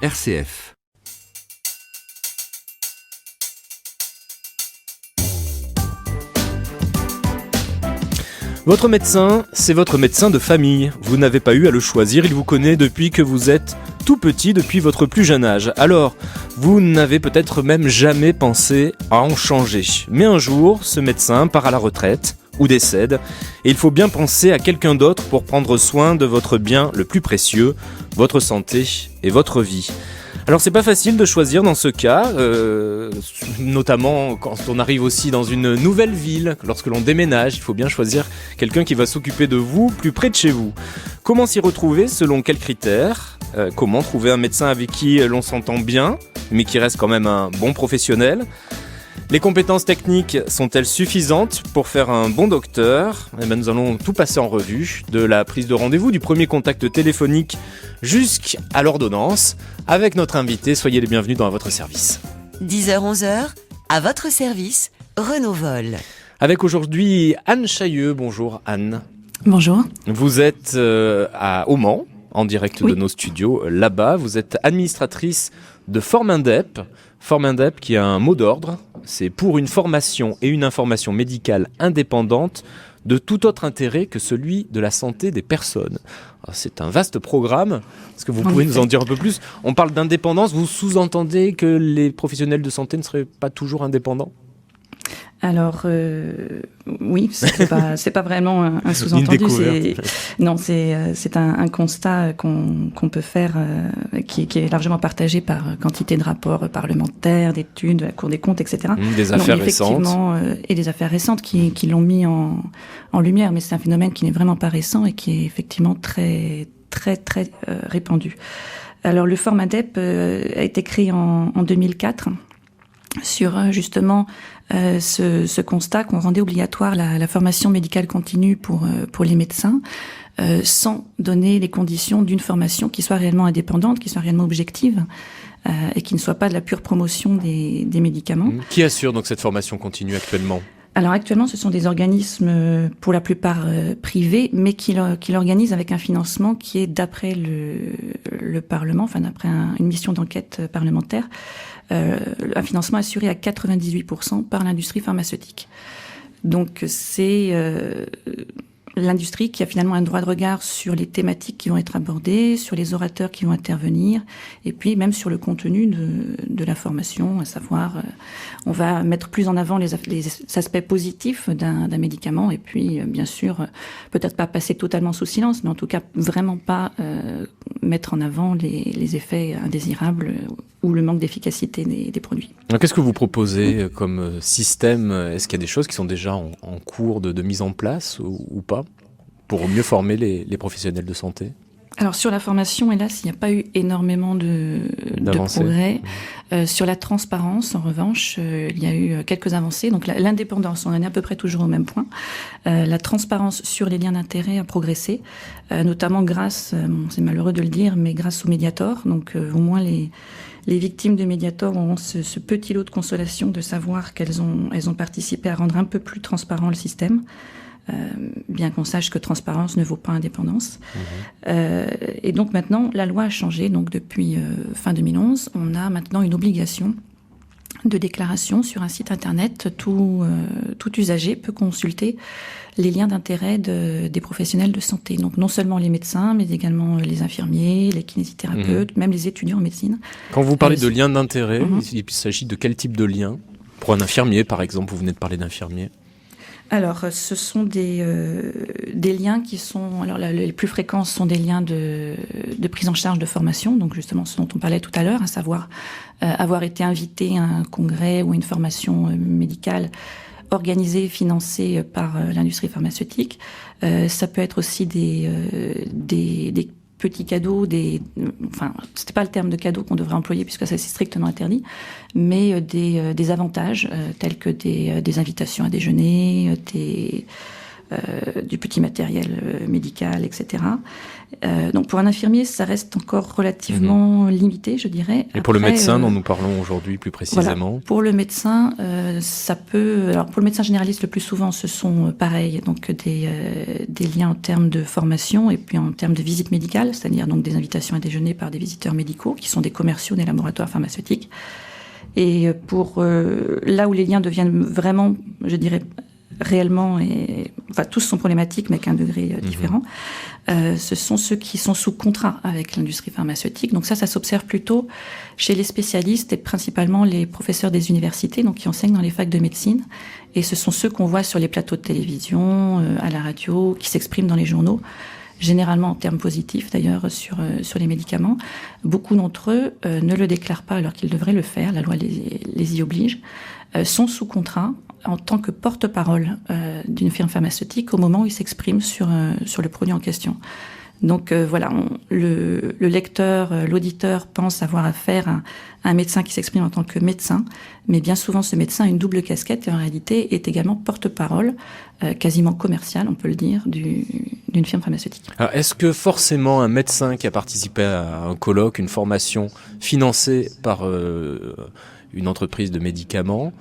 RCF. Votre médecin, c'est votre médecin de famille. Vous n'avez pas eu à le choisir, il vous connaît depuis que vous êtes tout petit, depuis votre plus jeune âge. Alors, vous n'avez peut-être même jamais pensé à en changer. Mais un jour, ce médecin part à la retraite ou décède, et il faut bien penser à quelqu'un d'autre pour prendre soin de votre bien le plus précieux, votre santé et votre vie. Alors c'est pas facile de choisir dans ce cas, notamment quand on arrive aussi dans une nouvelle ville, lorsque l'on déménage, il faut bien choisir quelqu'un qui va s'occuper de vous plus près de chez vous. Comment s'y retrouver, selon quels critères ? Comment trouver un médecin avec qui l'on s'entend bien, mais qui reste quand même un bon professionnel ? Les compétences techniques sont-elles suffisantes pour faire un bon docteur ? Nous allons tout passer en revue, de la prise de rendez-vous, du premier contact téléphonique jusqu'à l'ordonnance. Avec notre invité, soyez les bienvenus dans votre service. 10h-11h, à votre service, Renault Vol. Avec aujourd'hui Anne Chailleux. Bonjour Anne. Bonjour. Vous êtes au Mans, en direct de nos studios là-bas. Vous êtes administratrice de Formindep. Formindep qui a un mot d'ordre, c'est pour une formation et une information médicale indépendante de tout autre intérêt que celui de la santé des personnes. Alors, c'est un vaste programme. Est-ce que vous pouvez nous en dire un peu plus ? On parle d'indépendance, vous sous-entendez que les professionnels de santé ne seraient pas toujours indépendants ? Alors, oui, c'est pas vraiment un sous-entendu. C'est un constat qu'on peut faire, qui est largement partagé par quantité de rapports parlementaires, d'études, de la Cour des comptes, etc. Des affaires récentes. Et des affaires récentes qui l'ont mis en lumière. Mais c'est un phénomène qui n'est vraiment pas récent et qui est effectivement très, très, très répandu. Alors, le Formindep a été créé en 2004 sur justement ce constat qu'on rendait obligatoire la formation médicale continue pour les médecins, sans donner les conditions d'une formation qui soit réellement indépendante, qui soit réellement objective, et qui ne soit pas de la pure promotion des médicaments. Qui assure donc cette formation continue actuellement ? Alors actuellement, ce sont des organismes pour la plupart privés, mais qui l'organisent avec un financement qui est d'après le Parlement, enfin d'après une mission d'enquête parlementaire, un financement assuré à 98% par l'industrie pharmaceutique. Donc c'est l'industrie qui a finalement un droit de regard sur les thématiques qui vont être abordées, sur les orateurs qui vont intervenir, et puis même sur le contenu de la formation, à savoir, on va mettre plus en avant les aspects positifs d'un médicament, et puis bien sûr, peut-être pas passer totalement sous silence, mais en tout cas vraiment pas mettre en avant les effets indésirables ou le manque d'efficacité des produits. Alors, qu'est-ce que vous proposez comme système ? Est-ce qu'il y a des choses qui sont déjà en cours de mise en place ou pas, pour mieux former les professionnels de santé ? Alors sur la formation, hélas, il n'y a pas eu énormément de progrès. Sur la transparence, en revanche, il y a eu quelques avancées. Donc l'indépendance, on en est à peu près toujours au même point. La transparence sur les liens d'intérêt a progressé, notamment grâce, c'est malheureux de le dire, mais grâce au Mediator. Donc au moins les victimes de Mediator auront ce petit lot de consolation de savoir qu'elles ont participé à rendre un peu plus transparent le système. Bien qu'on sache que transparence ne vaut pas indépendance. Et donc maintenant, la loi a changé. Donc depuis fin 2011, on a maintenant une obligation de déclaration sur un site internet. Tout usager peut consulter les liens d'intérêt des professionnels de santé. Donc non seulement les médecins, mais également les infirmiers, les kinésithérapeutes, même les étudiants en médecine. Quand vous parlez de liens d'intérêt, il s'agit de quel type de lien ? Pour un infirmier, par exemple, vous venez de parler d'infirmier. Alors, ce sont des liens qui sont... Alors, les plus fréquents sont des liens de prise en charge de formation, donc justement ce dont on parlait tout à l'heure, à savoir avoir été invité à un congrès ou une formation médicale organisée et financée par l'industrie pharmaceutique. Ça peut être aussi des petits cadeaux, enfin, c'était pas le terme de cadeau qu'on devrait employer puisque ça c'est strictement interdit, mais des avantages tels que des invitations à déjeuner, du petit matériel médical, etc. Donc pour un infirmier, ça reste encore relativement limité, je dirais. Et pour le médecin dont nous parlons aujourd'hui plus précisément? Voilà. Pour le médecin, ça peut... Alors pour le médecin généraliste, le plus souvent, ce sont pareil, donc des liens en termes de formation et puis en termes de visite médicale, c'est-à-dire donc des invitations à déjeuner par des visiteurs médicaux qui sont des commerciaux des laboratoires pharmaceutiques. Et pour là où les liens deviennent vraiment, je dirais, réellement, tous sont problématiques, mais qu'à un degré différent, ce sont ceux qui sont sous contrat avec l'industrie pharmaceutique. Donc ça s'observe plutôt chez les spécialistes et principalement les professeurs des universités, donc qui enseignent dans les facs de médecine. Et ce sont ceux qu'on voit sur les plateaux de télévision, à la radio, qui s'expriment dans les journaux, généralement en termes positifs d'ailleurs sur les médicaments. Beaucoup d'entre eux ne le déclarent pas alors qu'ils devraient le faire, la loi les y oblige, sont sous contrat en tant que porte-parole d'une firme pharmaceutique au moment où ils s'expriment sur le produit en question. Donc voilà, le lecteur, l'auditeur pense avoir affaire à un médecin qui s'exprime en tant que médecin, mais bien souvent ce médecin a une double casquette et en réalité est également porte-parole, quasiment commercial, on peut le dire, d'une firme pharmaceutique. Alors, est-ce que forcément un médecin qui a participé à un colloque, une formation financée par une entreprise de médicaments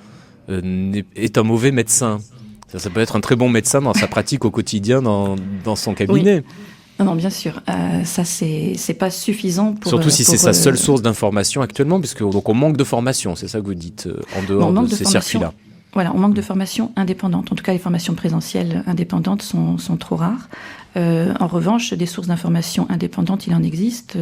est un mauvais médecin? Ça peut être un très bon médecin dans sa pratique au quotidien, dans son cabinet. Oui. Non, bien sûr. Ça, c'est pas suffisant pour... Surtout si c'est sa seule source d'information actuellement, puisque donc on manque de formation, c'est ça que vous dites, en dehors de ces circuits-là. Voilà, on manque de formations indépendantes. En tout cas, les formations présentielles indépendantes sont trop rares. En revanche, des sources d'informations indépendantes, il en existe,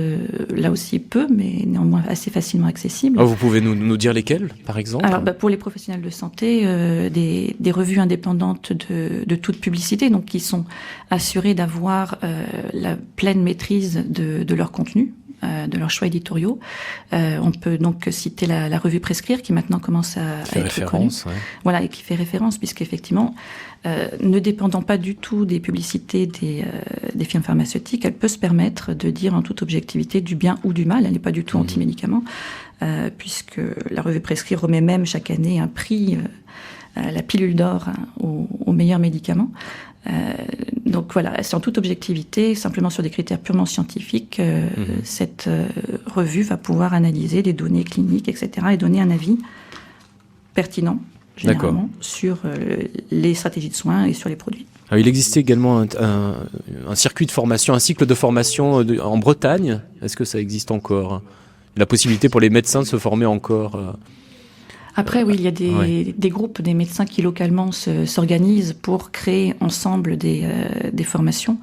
là aussi peu, mais néanmoins assez facilement accessibles. Vous pouvez nous dire lesquelles, par exemple? Alors, pour les professionnels de santé, des revues indépendantes de toute publicité, donc qui sont assurées d'avoir la pleine maîtrise de leur contenu, de leurs choix éditoriaux. On peut donc citer la revue Prescrire, qui maintenant commence à être connue. Ouais. Voilà, et qui fait référence, puisqu'effectivement, ne dépendant pas du tout des publicités des firmes pharmaceutiques, elle peut se permettre de dire en toute objectivité du bien ou du mal. Elle n'est pas du tout anti-médicament, puisque la revue Prescrire remet même chaque année un prix, la pilule d'or, aux meilleurs médicaments. Donc voilà, c'est en toute objectivité, simplement sur des critères purement scientifiques, cette revue va pouvoir analyser des données cliniques, etc., et donner un avis pertinent, généralement, sur les stratégies de soins et sur les produits. Alors, il existait également un circuit de formation, un cycle de formation en Bretagne. Est-ce que ça existe encore? La possibilité pour les médecins de se former encore Après, oui, il y a des groupes, des médecins qui localement s'organisent pour créer ensemble des formations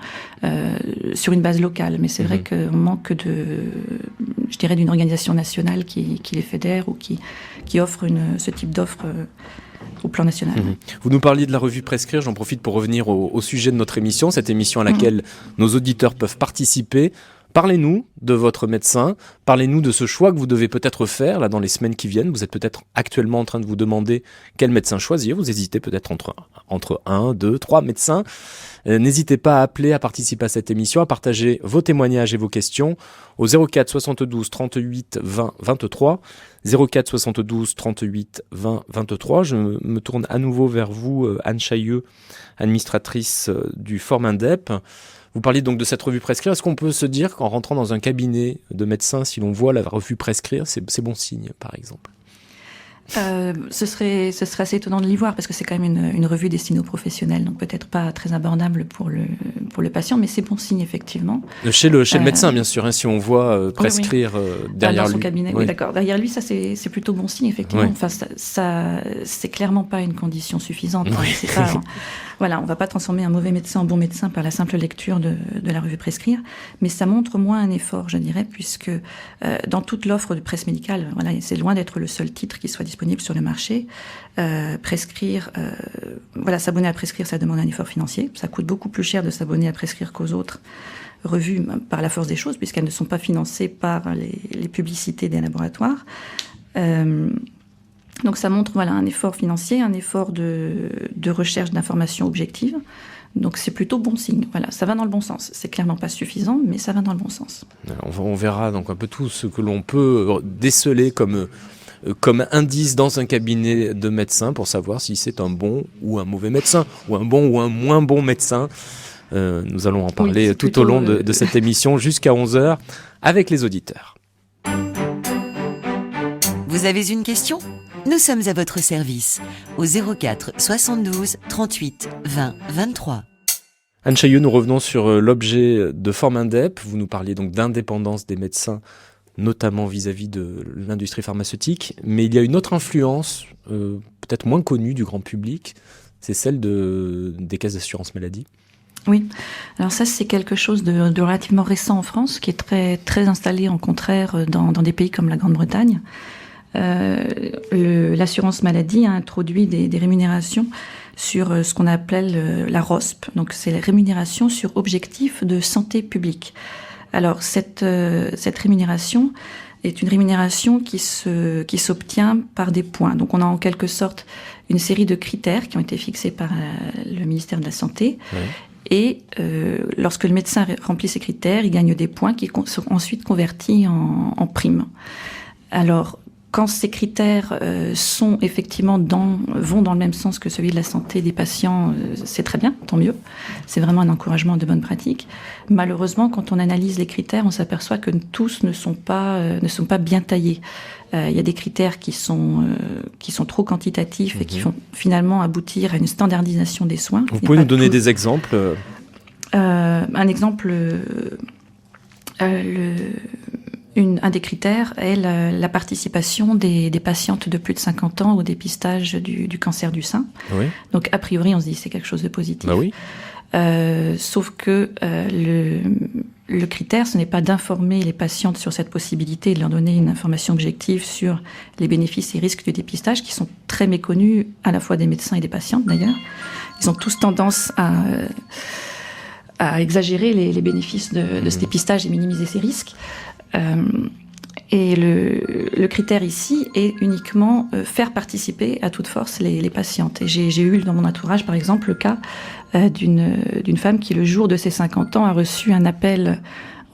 sur une base locale. Mais c'est vrai qu'on manque d'une organisation nationale qui les fédère ou qui offre ce type d'offre au plan national. Vous nous parliez de la revue Prescrire, j'en profite pour revenir au sujet de notre émission, cette émission à laquelle nos auditeurs peuvent participer. Parlez-nous de votre médecin, parlez-nous de ce choix que vous devez peut-être faire là dans les semaines qui viennent. Vous êtes peut-être actuellement en train de vous demander quel médecin choisir. Vous hésitez peut-être entre 1, 2, 3 médecins. N'hésitez pas à appeler, à participer à cette émission, à partager vos témoignages et vos questions au 04 72 38 20 23. 04 72 38 20 23. Je me tourne à nouveau vers vous, Anne Chailleux, administratrice du Forum Indep. Vous parliez donc de cette revue Prescrire. Est-ce qu'on peut se dire qu'en rentrant dans un cabinet de médecin, si l'on voit la revue Prescrire, c'est bon signe, par exemple? Ce serait assez étonnant de l'y voir parce que c'est quand même une revue destinée aux professionnels, donc peut-être pas très abordable pour le patient, mais c'est bon signe effectivement. Chez le médecin, bien sûr, si on voit prescrire derrière lui. Dans son cabinet, oui, d'accord. Derrière lui, ça c'est plutôt bon signe, effectivement. Oui. Enfin, ça c'est clairement pas une condition suffisante. Oui. C'est pas, voilà, on va pas transformer un mauvais médecin en bon médecin par la simple lecture de la revue Prescrire, mais ça montre moins un effort, je dirais, puisque dans toute l'offre de presse médicale, voilà, c'est loin d'être le seul titre qui soit disponible sur le marché. Prescrire, s'abonner à Prescrire, ça demande un effort financier. Ça coûte beaucoup plus cher de s'abonner à Prescrire qu'aux autres revues par la force des choses, puisqu'elles ne sont pas financées par les publicités des laboratoires. Donc ça montre un effort financier, un effort de recherche d'informations objectives. Donc c'est plutôt bon signe. Voilà, ça va dans le bon sens. C'est clairement pas suffisant, mais ça va dans le bon sens. On verra donc un peu tout ce que l'on peut déceler comme comme indice dans un cabinet de médecin pour savoir si c'est un bon ou un mauvais médecin, ou un bon ou un moins bon médecin. Nous allons en parler tout au long de cette émission jusqu'à 11h avec les auditeurs. Vous avez une question ? Nous sommes à votre service au 04 72 38 20 23. Anne Chailleux, nous revenons sur l'objet de Formindep. Vous nous parliez donc d'indépendance des médecins, notamment vis-à-vis de l'industrie pharmaceutique. Mais il y a une autre influence, peut-être moins connue du grand public, c'est celle des caisses d'assurance maladie. Oui, alors ça c'est quelque chose de relativement récent en France, qui est très, très installé en contraire dans des pays comme la Grande-Bretagne. L'assurance maladie a introduit des rémunérations sur ce qu'on appelle la ROSP, donc c'est la rémunération sur objectif de santé publique. Alors cette rémunération est une rémunération qui s'obtient par des points. Donc on a en quelque sorte une série de critères qui ont été fixés par le ministère de la Santé. Oui. Et lorsque le médecin remplit ces critères, il gagne des points qui sont ensuite convertis en primes. Alors, quand ces critères sont effectivement vont dans le même sens que celui de la santé des patients, c'est très bien, tant mieux. C'est vraiment un encouragement de bonne pratique. Malheureusement, quand on analyse les critères, on s'aperçoit que tous ne sont pas bien taillés. Il y a des critères qui sont trop quantitatifs et qui font finalement aboutir à une standardisation des soins. Vous pouvez nous donner des exemples ? Un exemple, un des critères est la participation des patientes de plus de 50 ans au dépistage du cancer du sein. Oui. Donc, a priori, on se dit que c'est quelque chose de positif. Bah oui. Sauf que le critère, ce n'est pas d'informer les patientes sur cette possibilité, de leur donner une information objective sur les bénéfices et risques du dépistage, qui sont très méconnus à la fois des médecins et des patientes d'ailleurs. Ils ont tous tendance à exagérer les bénéfices de ce dépistage et minimiser ses risques. Et le critère ici est uniquement faire participer à toute force les patientes. Et j'ai eu dans mon entourage, par exemple, le cas d'une femme qui, le jour de ses 50 ans, a reçu un appel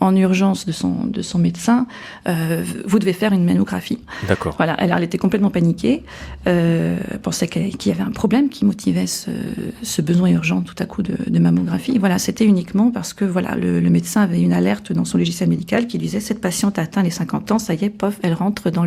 en urgence de son médecin. Vous devez faire une mammographie. D'accord. Voilà. Alors, elle était complètement paniquée. Elle pensait qu'il y avait un problème qui motivait ce besoin urgent tout à coup de mammographie. Voilà, c'était uniquement parce que le médecin avait une alerte dans son logiciel médical qui disait cette patiente a atteint les 50 ans, ça y est, pof, elle rentre dans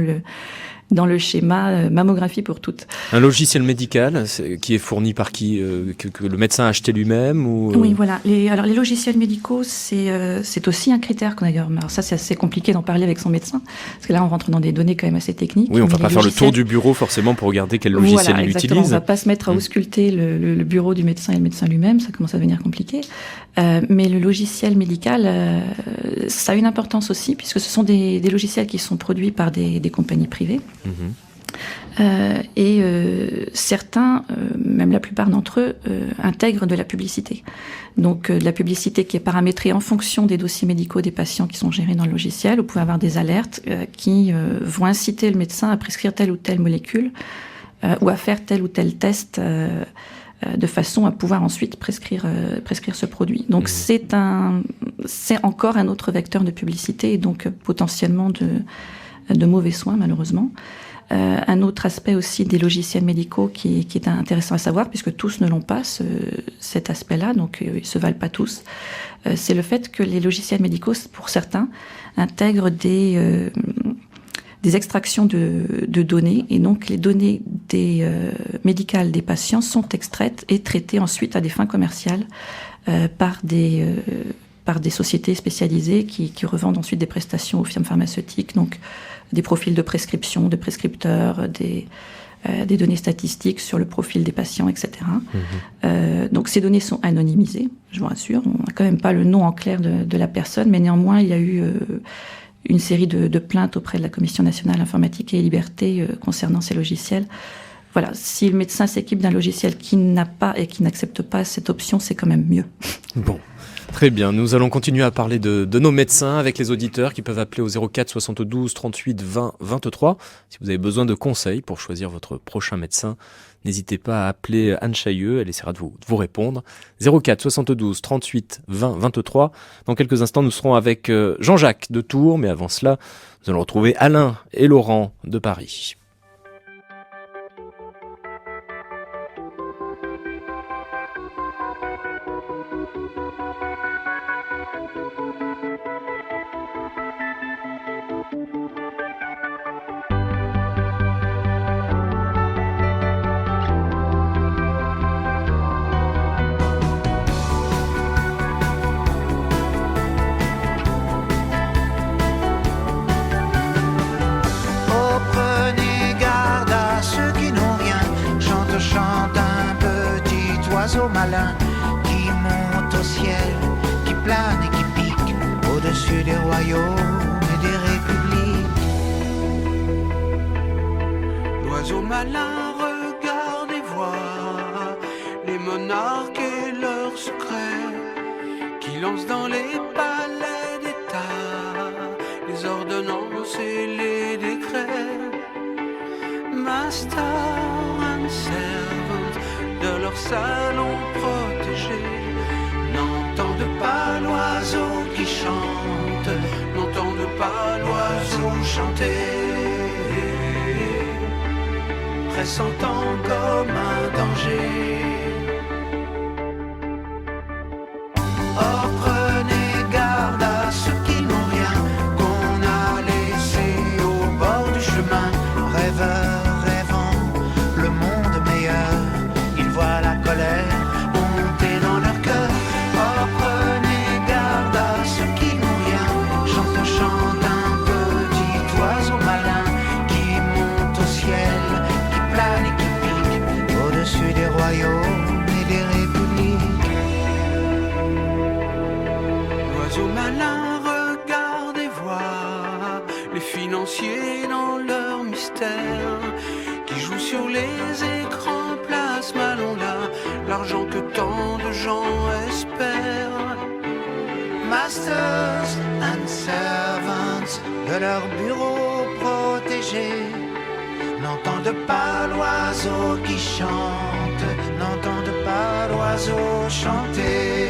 le schéma mammographie pour toutes. Un logiciel médical qui est fourni par qui que le médecin a acheté lui-même ou Oui, voilà. Les logiciels médicaux, c'est aussi un critère qu'on a. Alors ça, c'est assez compliqué d'en parler avec son médecin, parce que là, on rentre dans des données quand même assez techniques. Oui, on ne va pas faire le tour du bureau forcément pour regarder quel logiciel il utilise. On ne va pas se mettre à ausculter le bureau du médecin et le médecin lui-même, ça commence à devenir compliqué. Mais le logiciel médical, ça a une importance aussi, puisque ce sont des logiciels qui sont produits par des compagnies privées. Certains, même la plupart d'entre eux, intègrent de la publicité. Donc de la publicité qui est paramétrée en fonction des dossiers médicaux des patients qui sont gérés dans le logiciel. Vous pouvez avoir des alertes qui vont inciter le médecin à prescrire telle ou telle molécule ou à faire tel ou tel test de façon à pouvoir ensuite prescrire ce produit. Donc c'est encore un autre vecteur de publicité et donc potentiellement de mauvais soins malheureusement. Un autre aspect aussi des logiciels médicaux qui est intéressant à savoir, puisque tous ne l'ont pas, cet aspect-là, donc ils ne se valent pas tous, c'est le fait que les logiciels médicaux, pour certains, intègrent des extractions de données, et donc les données médicales des patients sont extraites et traitées ensuite à des fins commerciales par des sociétés spécialisées qui revendent ensuite des prestations aux firmes pharmaceutiques, donc des profils de prescription, de prescripteurs, des données statistiques sur le profil des patients, etc. Donc ces données sont anonymisées, je vous rassure. On n'a quand même pas le nom en clair de la personne, mais néanmoins, il y a eu une série de plaintes auprès de la Commission nationale informatique et liberté concernant ces logiciels. Voilà, si le médecin s'équipe d'un logiciel qui n'a pas et qui n'accepte pas cette option, c'est quand même mieux. Bon. Très bien, nous allons continuer à parler de nos médecins avec les auditeurs qui peuvent appeler au 04 72 38 20 23. Si vous avez besoin de conseils pour choisir votre prochain médecin, n'hésitez pas à appeler Anne Chailleux, elle essaiera de vous répondre. 04 72 38 20 23. Dans quelques instants, nous serons avec Jean-Jacques de Tours, mais avant cela, nous allons retrouver Alain et Laurent de Paris. malin qui monte au ciel, qui plane et qui pique au-dessus des royaumes et des républiques. L'oiseau malin regarde et voit les monarques et leurs secrets, qui lancent dans les palais d'État les ordonnances et les décrets. Master and servant de leur salon protégé n'entendent pas l'oiseau qui chante, n'entendent pas l'oiseau chanter, pressentant comme un danger. Oh, prenez garde à ceux qui n'ont rien, qu'on a laissé au bord du chemin, rêveurs rêvant le monde meilleur, ils voient la colère monter dans leur cœur. Oh, prenez garde à ceux qui n'ont rien, chante, chante un petit oiseau malin qui monte au ciel, qui plane et qui pique au-dessus des royaumes et des républiques. L'oiseau malin regarde et voit les financiers dans leur mystère, qui jouent sur les écrans, place Malon-là, l'argent que tant de gens espèrent. Masters and servants de leur bureau protégé n'entendent pas l'oiseau qui chante, n'entendent pas l'oiseau chanter,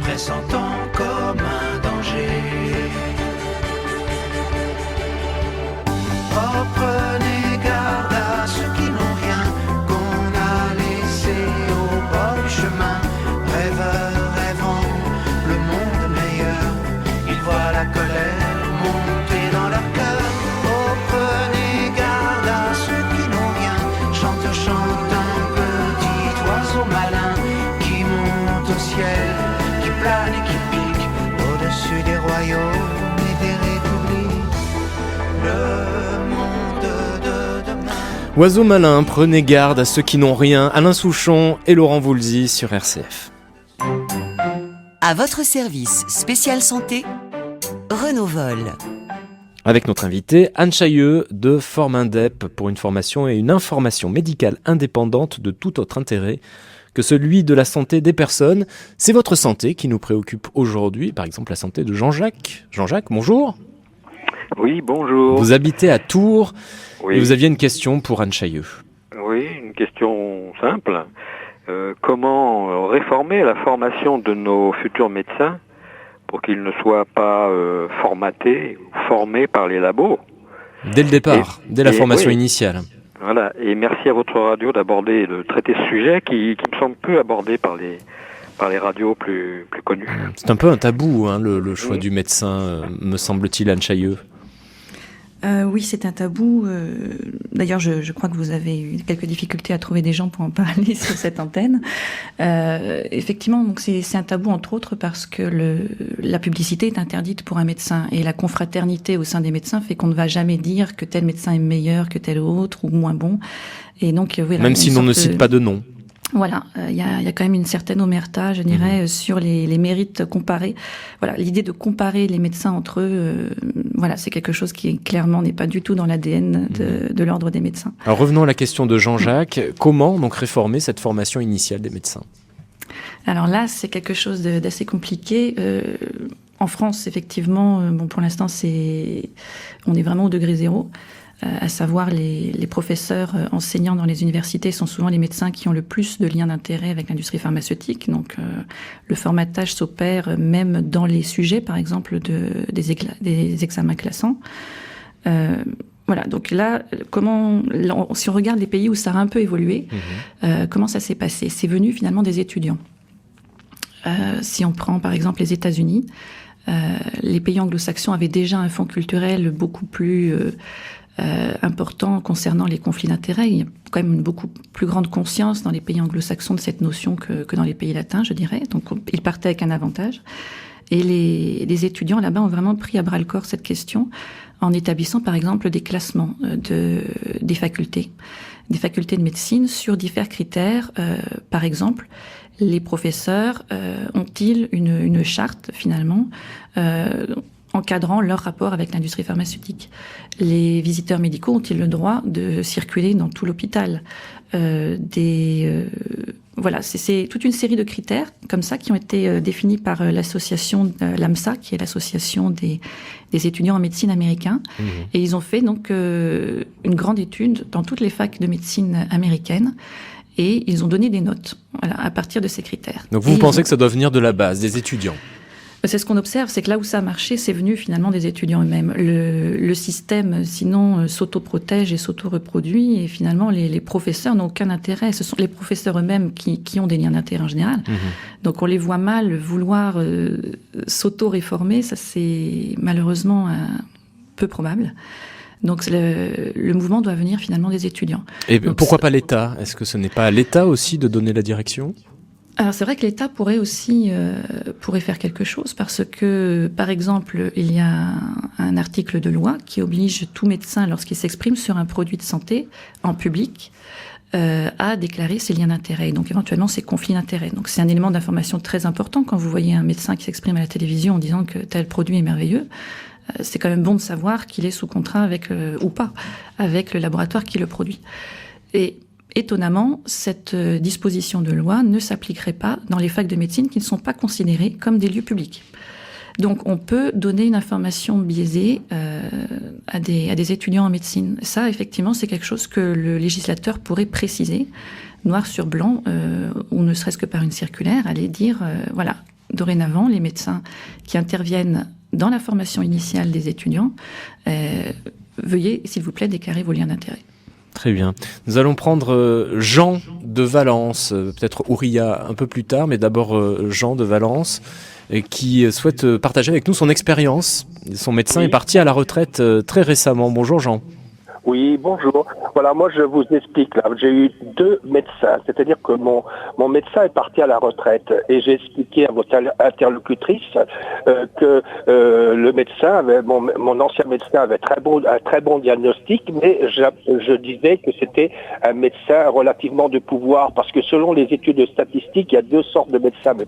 pressentant comme un danger. Oh, prenez garde à ceux qui n'ont rien, qu'on a laissé au bord du chemin, rêveurs rêvant le monde meilleur, ils voient la colère monter dans leur cœur. Oh, prenez garde à ceux qui n'ont rien, chante, chante un petit oiseau malin qui monte au ciel, qui plane et qui pique au-dessus des royaumes et des républiques. Le monde de demain. Oiseau malin, prenez garde à ceux qui n'ont rien. Alain Souchon et Laurent Voulzy sur RCF. À votre service spécial santé, Renault Vol. Avec notre invitée Anne Chailleux de Formindep pour une formation et une information médicale indépendante de tout autre intérêt que celui de la santé des personnes. C'est votre santé qui nous préoccupe aujourd'hui, par exemple la santé de Jean-Jacques. Jean-Jacques, bonjour. Oui, bonjour. Vous habitez à Tours Oui. et vous aviez une question pour Anne Chailleux. Oui, une question simple. Comment réformer la formation de nos futurs médecins pour qu'ils ne soient pas formatés ou formés par les labos? Dès le départ, dès la formation initiale. Voilà, et merci à votre radio d'aborder, de traiter ce sujet qui me semble peu abordé par les radios plus connues. C'est un peu un tabou, hein, le choix du médecin, me semble-t-il, Anne Chailleux. Oui, c'est un tabou. D'ailleurs, je crois que vous avez eu quelques difficultés à trouver des gens pour en parler sur cette antenne. Effectivement, donc c'est un tabou entre autres parce que la publicité est interdite pour un médecin et la confraternité au sein des médecins fait qu'on ne va jamais dire que tel médecin est meilleur que tel autre ou moins bon. Et donc, voilà, même si l'on ne cite pas de nom. Voilà, il y a quand même une certaine omerta, je dirais, sur les mérites comparés. Voilà, l'idée de comparer les médecins entre eux, voilà, c'est quelque chose qui clairement n'est pas du tout dans l'ADN de l'ordre des médecins. Alors revenons à la question de Jean-Jacques. Comment donc réformer cette formation initiale des médecins? Alors là, c'est quelque chose d'assez compliqué. En France, effectivement, bon, pour l'instant, on est vraiment au degré zéro. À savoir les professeurs enseignants dans les universités sont souvent les médecins qui ont le plus de liens d'intérêt avec l'industrie pharmaceutique. Donc le formatage s'opère même dans les sujets, par exemple, des examens classants. Voilà, donc là, si on regarde les pays où ça a un peu évolué, comment ça s'est passé? C'est venu finalement des étudiants. Si on prend par exemple les États-Unis, les pays anglo-saxons avaient déjà un fonds culturel beaucoup plus important concernant les conflits d'intérêts. Il y a quand même une beaucoup plus grande conscience dans les pays anglo-saxons de cette notion que dans les pays latins, je dirais. Donc ils partaient avec un avantage. Et les étudiants là-bas ont vraiment pris à bras-le-corps cette question en établissant par exemple des classements des facultés. des facultés de médecine sur divers critères. Par exemple, les professeurs ont-ils une charte finalement encadrant leur rapport avec l'industrie pharmaceutique? Les visiteurs médicaux ont-ils le droit de circuler dans tout l'hôpital? Voilà, c'est toute une série de critères comme ça qui ont été définis par l'association l'AMSA, qui est l'association des étudiants en médecine américains. Et ils ont fait donc une grande étude dans toutes les facs de médecine américaines. Et ils ont donné des notes à partir de ces critères. Donc vous pensez que ça doit venir de la base, des étudiants? C'est ce qu'on observe, c'est que là où ça a marché, c'est venu finalement des étudiants eux-mêmes. Le système, sinon, s'autoprotège et s'auto-reproduit, et finalement, les professeurs n'ont aucun intérêt. Ce sont les professeurs eux-mêmes qui ont des liens d'intérêt en général. Donc on les voit mal vouloir s'auto-réformer, ça c'est malheureusement peu probable. Donc le mouvement doit venir finalement des étudiants. Et donc, pourquoi pas l'État? Est-ce que ce n'est pas à l'État aussi de donner la direction? Alors c'est vrai que l'État pourrait aussi faire quelque chose, parce que par exemple il y a un article de loi qui oblige tout médecin, lorsqu'il s'exprime sur un produit de santé en public, à déclarer ses liens d'intérêt, et donc éventuellement ses conflits d'intérêts. Donc c'est un élément d'information très important quand vous voyez un médecin qui s'exprime à la télévision en disant que tel produit est merveilleux. C'est quand même bon de savoir qu'il est sous contrat avec ou pas avec le laboratoire qui le produit. Et étonnamment, cette disposition de loi ne s'appliquerait pas dans les facs de médecine qui ne sont pas considérés comme des lieux publics. Donc on peut donner une information biaisée à des étudiants en médecine. Ça, effectivement, c'est quelque chose que le législateur pourrait préciser, noir sur blanc, ou ne serait-ce que par une circulaire, aller dire, voilà, dorénavant, les médecins qui interviennent dans la formation initiale des étudiants, veuillez, s'il vous plaît, déclarer vos liens d'intérêt. Très bien. Nous allons prendre Jean de Valence, peut-être Ouria un peu plus tard, mais d'abord Jean de Valence, qui souhaite partager avec nous son expérience. Son médecin est parti à la retraite très récemment. Bonjour Jean. Oui, bonjour. Voilà, moi je vous explique là. J'ai eu 2 médecins, c'est-à-dire que mon médecin est parti à la retraite et j'ai expliqué à votre interlocutrice que le médecin, mon ancien médecin avait un très bon diagnostic, mais je disais que c'était un médecin relativement de pouvoir, parce que selon les études statistiques, il y a 2 sortes de médecins, mais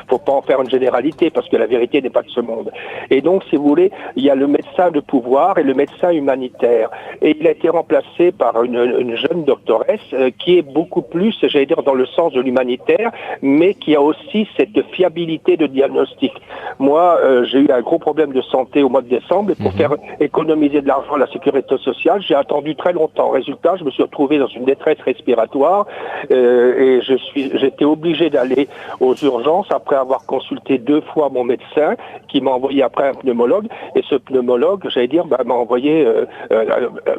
faut pas en faire une généralité, parce que la vérité n'est pas de ce monde. Et donc, si vous voulez, il y a le médecin de pouvoir et le médecin humanitaire. Et il a été remplacé par une jeune doctoresse qui est beaucoup plus, j'allais dire, dans le sens de l'humanitaire, mais qui a aussi cette fiabilité de diagnostic. Moi, j'ai eu un gros problème de santé au mois de décembre, et pour faire économiser de l'argent à la sécurité sociale, j'ai attendu très longtemps. Résultat, je me suis retrouvé dans une détresse respiratoire et j'étais obligé d'aller aux urgences après avoir consulté 2 fois mon médecin, qui m'a envoyé après un pneumologue, et ce pneumologue, j'allais dire, m'a envoyé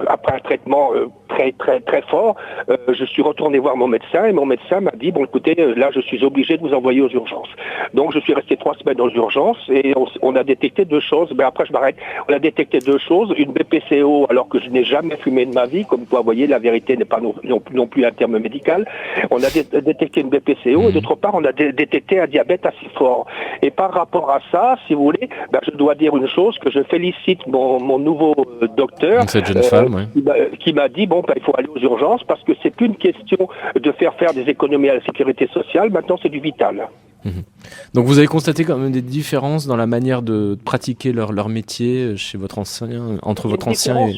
après un traitement très très très fort, je suis retourné voir mon médecin, et mon médecin m'a dit, bon écoutez, là je suis obligé de vous envoyer aux urgences. Donc je suis resté 3 semaines aux urgences, et on a détecté 2 choses, mais après je m'arrête, on a détecté 2 choses, une BPCO alors que je n'ai jamais fumé de ma vie, comme quoi vous voyez, la vérité n'est pas non plus un terme médical. On a détecté une BPCO, et d'autre part on a détecté un diabète assez fort. Et par rapport à ça, si vous voulez, je dois dire une chose, que je félicite mon nouveau docteur, cette jeune femme, qui m'a dit, il faut aller aux urgences, parce que c'est plus une question de faire des économies à la sécurité sociale, maintenant c'est du vital. Donc vous avez constaté quand même des différences dans la manière de pratiquer leur métier chez votre ancien, entre votre ancien et...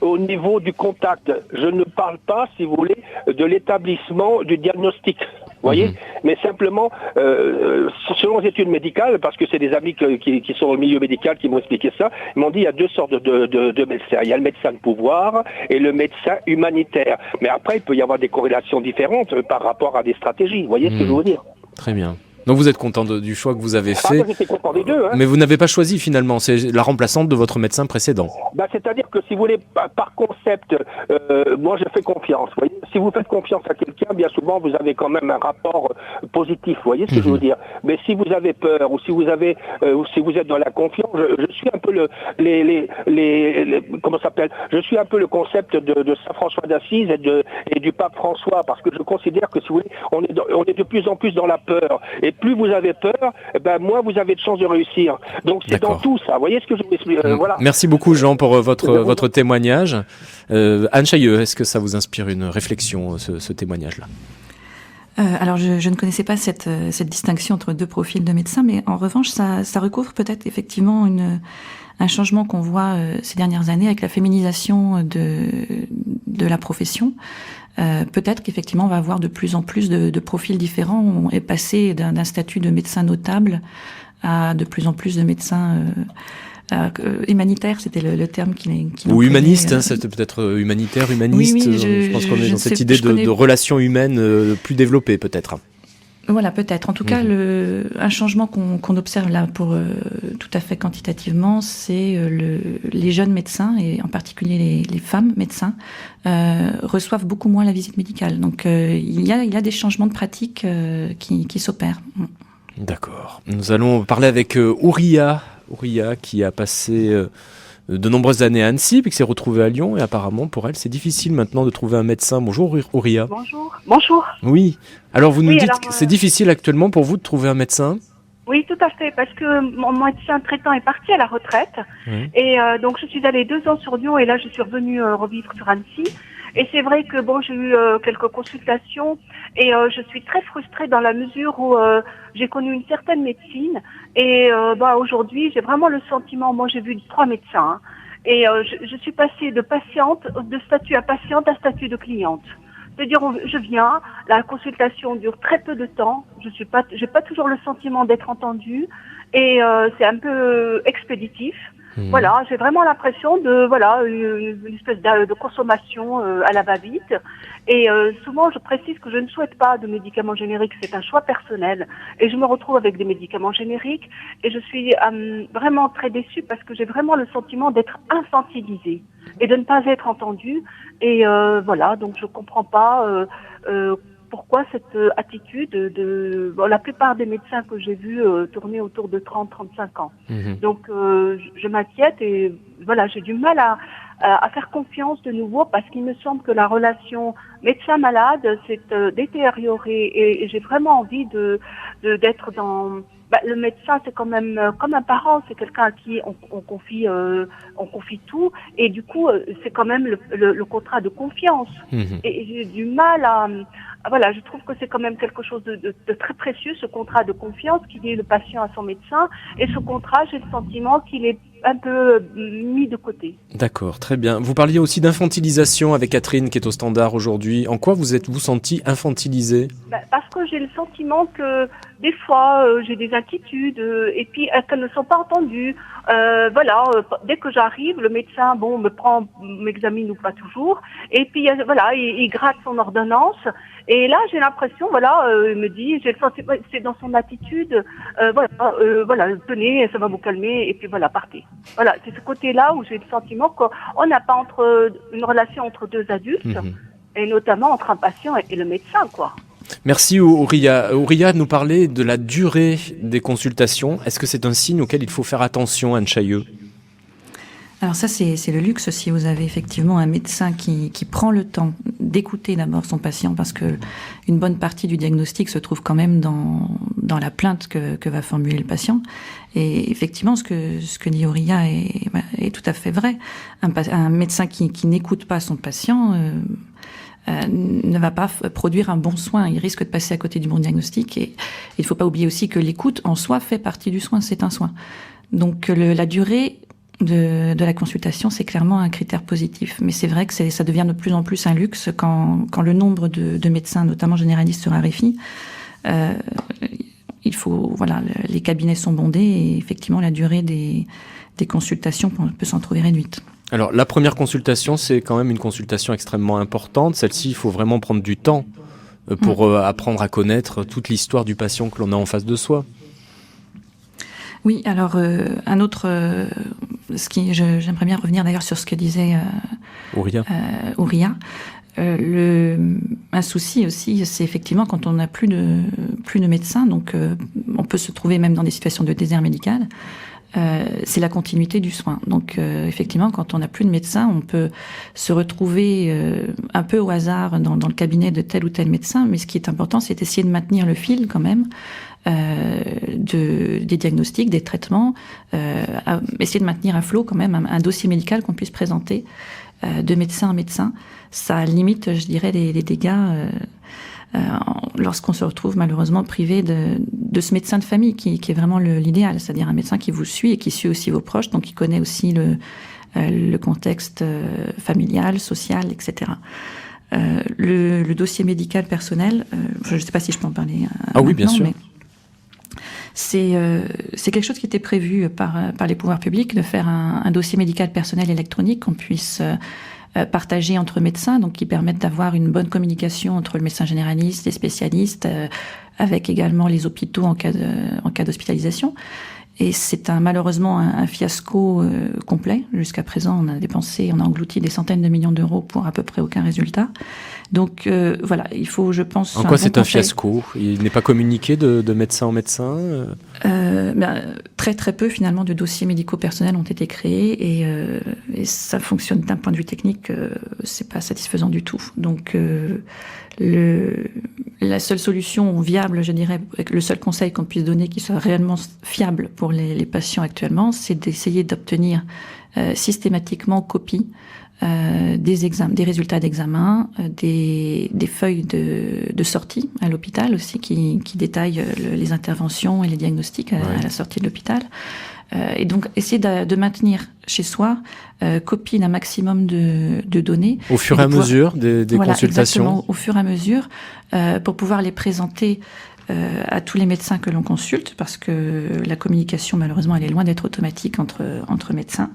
Au niveau du contact. Je ne parle pas, si vous voulez, de l'établissement du diagnostic. Vous voyez, mais simplement, selon les études médicales, parce que c'est des amis qui sont au milieu médical qui m'ont expliqué ça, ils m'ont dit il y a 2 sortes de médecins. Il y a le médecin de pouvoir et le médecin humanitaire. Mais après, il peut y avoir des corrélations différentes par rapport à des stratégies. Vous voyez ce que je veux dire? Très bien. Donc vous êtes content du choix que vous avez fait, j'étais content des 2. Mais vous n'avez pas choisi finalement, c'est la remplaçante de votre médecin précédent. C'est-à-dire que si vous voulez, par concept, moi je fais confiance. Vous voyez, si vous faites confiance à quelqu'un, bien souvent vous avez quand même un rapport positif. Vous voyez ce que je veux dire? Mais si vous avez peur, ou si vous êtes dans la confiance, je suis un peu comment ça s'appelle? Je suis un peu le concept de Saint François d'Assise et du pape François, parce que je considère que si vous voulez, on est de plus en plus dans la peur. Et plus vous avez peur, moins vous avez de chances de réussir. Donc c'est dans tout ça. Vous voyez ce que je vous explique voilà. Merci beaucoup Jean pour votre témoignage. Anne Chailleux, est-ce que ça vous inspire une réflexion, ce témoignage-là ? Alors je ne connaissais pas cette distinction entre deux profils de médecins, mais en revanche ça recouvre peut-être effectivement un changement qu'on voit ces dernières années avec la féminisation de la profession. Peut-être qu'effectivement on va avoir de plus en plus de profils différents. On est passé d'un statut de médecin notable à de plus en plus de médecins humanitaire, c'était le terme qu'il ou humaniste, c'était peut-être humanitaire, humaniste. Oui, je pense qu'on est dans cette idée de relations humaines plus développées, peut-être. Voilà, peut-être. En tout cas, un changement qu'on observe là, pour tout à fait quantitativement, c'est les jeunes médecins, et en particulier les femmes médecins, reçoivent beaucoup moins la visite médicale. Donc, il y a des changements de pratique qui s'opèrent. D'accord. Nous allons parler avec Ouria qui a passé de nombreuses années à Annecy, puis qui s'est retrouvée à Lyon, et apparemment pour elle c'est difficile maintenant de trouver un médecin. Bonjour Ouria. Bonjour. Oui. Alors vous nous dites que c'est difficile actuellement pour vous de trouver un médecin ? Oui, tout à fait, parce que mon médecin traitant est parti à la retraite, et donc je suis allée 2 ans sur Lyon, et là je suis revenue revivre sur Annecy. Et c'est vrai que j'ai eu quelques consultations, et je suis très frustrée dans la mesure où j'ai connu une certaine médecine, et aujourd'hui j'ai vraiment le sentiment, moi j'ai vu 3 médecins, et je suis passée de statut à patiente à statut de cliente. C'est-à-dire, je viens, la consultation dure très peu de temps, j'ai pas toujours le sentiment d'être entendue, et c'est un peu expéditif. Voilà, j'ai vraiment l'impression une espèce de consommation à la va-vite. Et souvent, je précise que je ne souhaite pas de médicaments génériques, c'est un choix personnel. Et je me retrouve avec des médicaments génériques, et je suis vraiment très déçue parce que j'ai vraiment le sentiment d'être infantilisée et de ne pas être entendue. Et donc je comprends pas pourquoi cette attitude la plupart des médecins que j'ai vus tourner autour de 30-35 ans. Donc je m'inquiète, et j'ai du mal à faire confiance de nouveau, parce qu'il me semble que la relation médecin-malade s'est détériorée, et j'ai vraiment envie d'être dans... le médecin, c'est quand même comme un parent, c'est quelqu'un à qui on confie tout, et du coup c'est quand même le contrat de confiance. Et j'ai du mal je trouve que c'est quand même quelque chose de très précieux, ce contrat de confiance qui lie le patient à son médecin, et ce contrat, j'ai le sentiment qu'il est un peu mis de côté. D'accord, très bien. Vous parliez aussi d'infantilisation avec Catherine qui est au Standard aujourd'hui. En quoi vous êtes-vous sentie infantilisée ? Parce que j'ai le sentiment que des fois j'ai des inquiétudes, et puis qu'elles ne sont pas entendues. Dès que j'arrive, le médecin m'examine ou pas toujours, et puis il gratte son ordonnance, et là j'ai l'impression, il me dit, j'ai le sentiment, c'est dans son attitude, tenez, ça va vous calmer, et puis partez. Voilà, c'est ce côté-là où j'ai le sentiment qu'on n'a pas une relation entre 2 adultes, et notamment entre un patient et le médecin, quoi. Merci Ouria. Ouria nous parlait de la durée des consultations. Est-ce que c'est un signe auquel il faut faire attention, Anne Chailleux ? Alors ça, c'est le luxe si vous avez effectivement un médecin qui prend le temps d'écouter d'abord son patient, parce que une bonne partie du diagnostic se trouve quand même dans la plainte que va formuler le patient. Et effectivement, ce que dit Ouria est tout à fait vrai. Un médecin qui n'écoute pas son patient ne va pas produire un bon soin. Il risque de passer à côté du bon diagnostic. Et il ne faut pas oublier aussi que l'écoute en soi fait partie du soin. C'est un soin. Donc la durée de la consultation, c'est clairement un critère positif. Mais c'est vrai que ça devient de plus en plus un luxe quand le nombre de médecins, notamment généralistes, se raréfie. Les cabinets sont bondés, et effectivement la durée des consultations peut s'en trouver réduite. Alors la première consultation, c'est quand même une consultation extrêmement importante. Celle-ci, il faut vraiment prendre du temps pour apprendre à connaître toute l'histoire du patient que l'on a en face de soi. Oui, alors un autre, j'aimerais bien revenir d'ailleurs sur ce que disait Ouria. Un souci aussi, c'est effectivement quand on n'a plus de médecins, donc on peut se trouver même dans des situations de désert médical. C'est la continuité du soin. Donc effectivement, quand on n'a plus de médecin, on peut se retrouver un peu au hasard dans le cabinet de tel ou tel médecin, mais ce qui est important, c'est d'essayer de maintenir le fil quand même, des diagnostics, des traitements, essayer de maintenir à flot quand même un dossier médical qu'on puisse présenter de médecin en médecin. Ça limite, je dirais, les dégâts lorsqu'on se retrouve malheureusement privé de ce médecin de famille qui est vraiment l'idéal, c'est-à-dire un médecin qui vous suit et qui suit aussi vos proches, donc qui connaît aussi le contexte familial, social, etc. Le dossier médical personnel, je ne sais pas si je peux en parler oui, bien sûr. Mais c'est quelque chose qui était prévu par les pouvoirs publics, de faire un dossier médical personnel électronique qu'on puisse partager entre médecins, donc qui permettent d'avoir une bonne communication entre le médecin généraliste, les spécialistes, avec également les hôpitaux en cas d'hospitalisation. Et c'est malheureusement un fiasco complet. Jusqu'à présent, on a englouti des centaines de millions d'euros pour à peu près aucun résultat. Donc voilà, il faut, je pense... En quoi c'est un fiasco ? Il n'est pas communiqué de médecin en médecin très très peu finalement de dossiers médicaux personnels ont été créés et ça fonctionne d'un point de vue technique, c'est pas satisfaisant du tout. Donc la seule solution viable, je dirais, le seul conseil qu'on puisse donner qui soit réellement fiable pour les patients actuellement, c'est d'essayer d'obtenir systématiquement copie des résultats d'examen, des feuilles de sortie à l'hôpital aussi qui détaillent les interventions et les diagnostics à la sortie de l'hôpital. Et donc essayer de maintenir chez soi copie d'un maximum de données. Au fur et à mesure des consultations. Exactement, au fur et à mesure, pour pouvoir les présenter à tous les médecins que l'on consulte, parce que la communication, malheureusement, elle est loin d'être automatique entre médecins.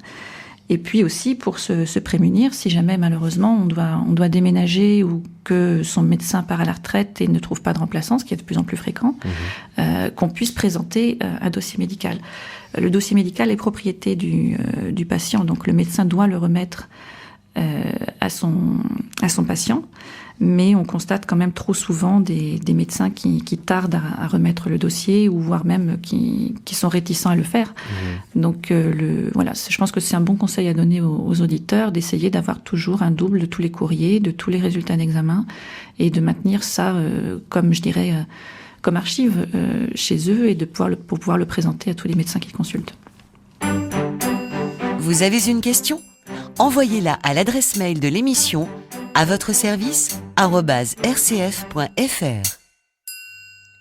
Et puis aussi pour se prémunir, si jamais malheureusement on doit déménager ou que son médecin part à la retraite et ne trouve pas de remplaçant, ce qui est de plus en plus fréquent, qu'on puisse présenter un dossier médical. Le dossier médical est propriété du patient, donc le médecin doit le remettre à son patient, mais on constate quand même trop souvent des médecins qui tardent à remettre le dossier ou voire même qui sont réticents à le faire. Donc voilà, je pense que c'est un bon conseil à donner aux auditeurs d'essayer d'avoir toujours un double de tous les courriers, de tous les résultats d'examen et de maintenir ça comme je dirais comme archive chez eux et pour pouvoir le présenter à tous les médecins qu'ils consultent. Vous avez une question ? Envoyez-la à l'adresse mail de l'émission à votre service @rcf.fr.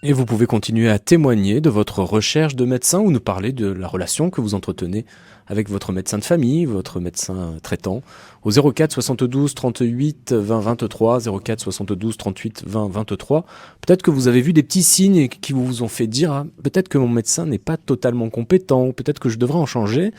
Et vous pouvez continuer à témoigner de votre recherche de médecin ou nous parler de la relation que vous entretenez avec votre médecin de famille, votre médecin traitant, au 04 72 38 20 23, 04 72 38 20 23. Peut-être que vous avez vu des petits signes qui vous ont fait dire peut-être que mon médecin n'est pas totalement compétent, ou peut-être que je devrais en changer.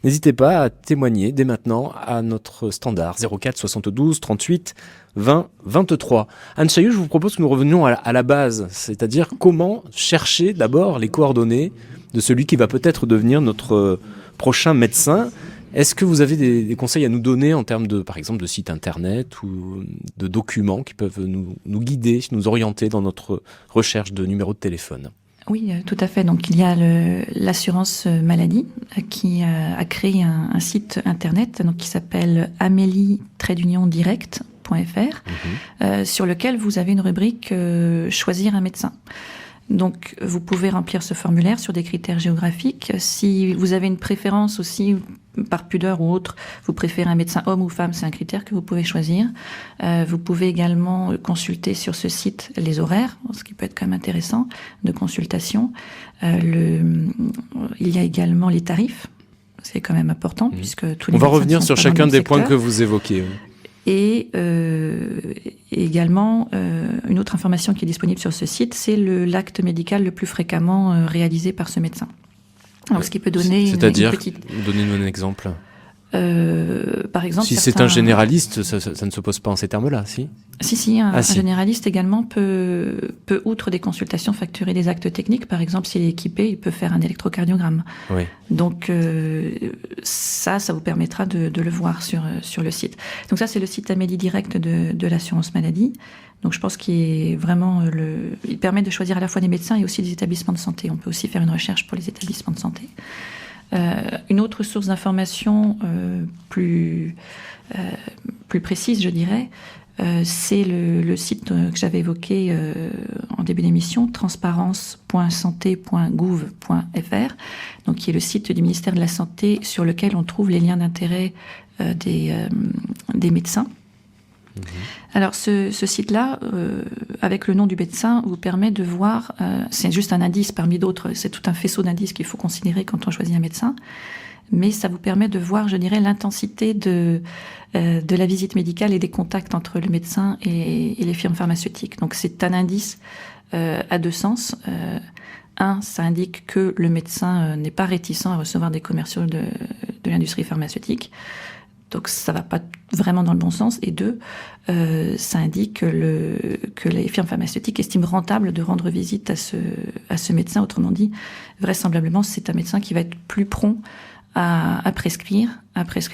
N'hésitez pas à témoigner dès maintenant à notre standard 04 72 38 20 23. Anne Chailloux, je vous propose que nous revenions à la base, c'est-à-dire comment chercher d'abord les coordonnées de celui qui va peut-être devenir notre prochain médecin. Est-ce que vous avez des conseils à nous donner en termes par exemple, de sites internet ou de documents qui peuvent nous guider, nous orienter dans notre recherche de numéro de téléphone ? Oui, tout à fait. Donc, il y a l'assurance maladie qui a créé un site internet qui s'appelle amélie-direct.fr sur lequel vous avez une rubrique choisir un médecin. Donc, vous pouvez remplir ce formulaire sur des critères géographiques. Si vous avez une préférence aussi, par pudeur ou autre, vous préférez un médecin homme ou femme, c'est un critère que vous pouvez choisir. Vous pouvez également consulter sur ce site les horaires, ce qui peut être quand même intéressant, de consultation. Il y a également les tarifs. C'est quand même important, puisque tous les On va revenir sur chacun des secteur. points que vous évoquez. Et également, une autre information qui est disponible sur ce site, c'est l'acte médical le plus fréquemment réalisé par ce médecin. Alors, ce qui peut donner C'est-à-dire, une petite... donnez-nous un exemple. Par exemple, si c'est un généraliste, ça ne se pose pas en ces termes-là, si ? Si, un généraliste également peut, outre des consultations, facturer des actes techniques. Par exemple, s'il est équipé, il peut faire un électrocardiogramme. Oui. Donc, ça vous permettra de le voir sur le site. Donc ça, c'est le site Amélie Direct de l'assurance maladie. Donc, je pense qu'il est vraiment il permet de choisir à la fois des médecins et aussi des établissements de santé. On peut aussi faire une recherche pour les établissements de santé. Une autre source d'information plus précise, je dirais, c'est le site que j'avais évoqué en début d'émission, transparence.santé.gouv.fr, donc qui est le site du ministère de la Santé sur lequel on trouve les liens d'intérêt des médecins. Alors ce site-là, avec le nom du médecin, vous permet de voir, c'est juste un indice parmi d'autres, c'est tout un faisceau d'indices qu'il faut considérer quand on choisit un médecin, mais ça vous permet de voir, je dirais, l'intensité de la visite médicale et des contacts entre le médecin et les firmes pharmaceutiques. Donc c'est un indice à deux sens. Un, ça indique que le médecin n'est pas réticent à recevoir des commerciaux de l'industrie pharmaceutique. Donc ça va pas vraiment dans le bon sens. Et deux, ça indique que les firmes pharmaceutiques estiment rentable de rendre visite à ce médecin. Autrement dit, vraisemblablement, c'est un médecin qui va être plus prompt à prescrire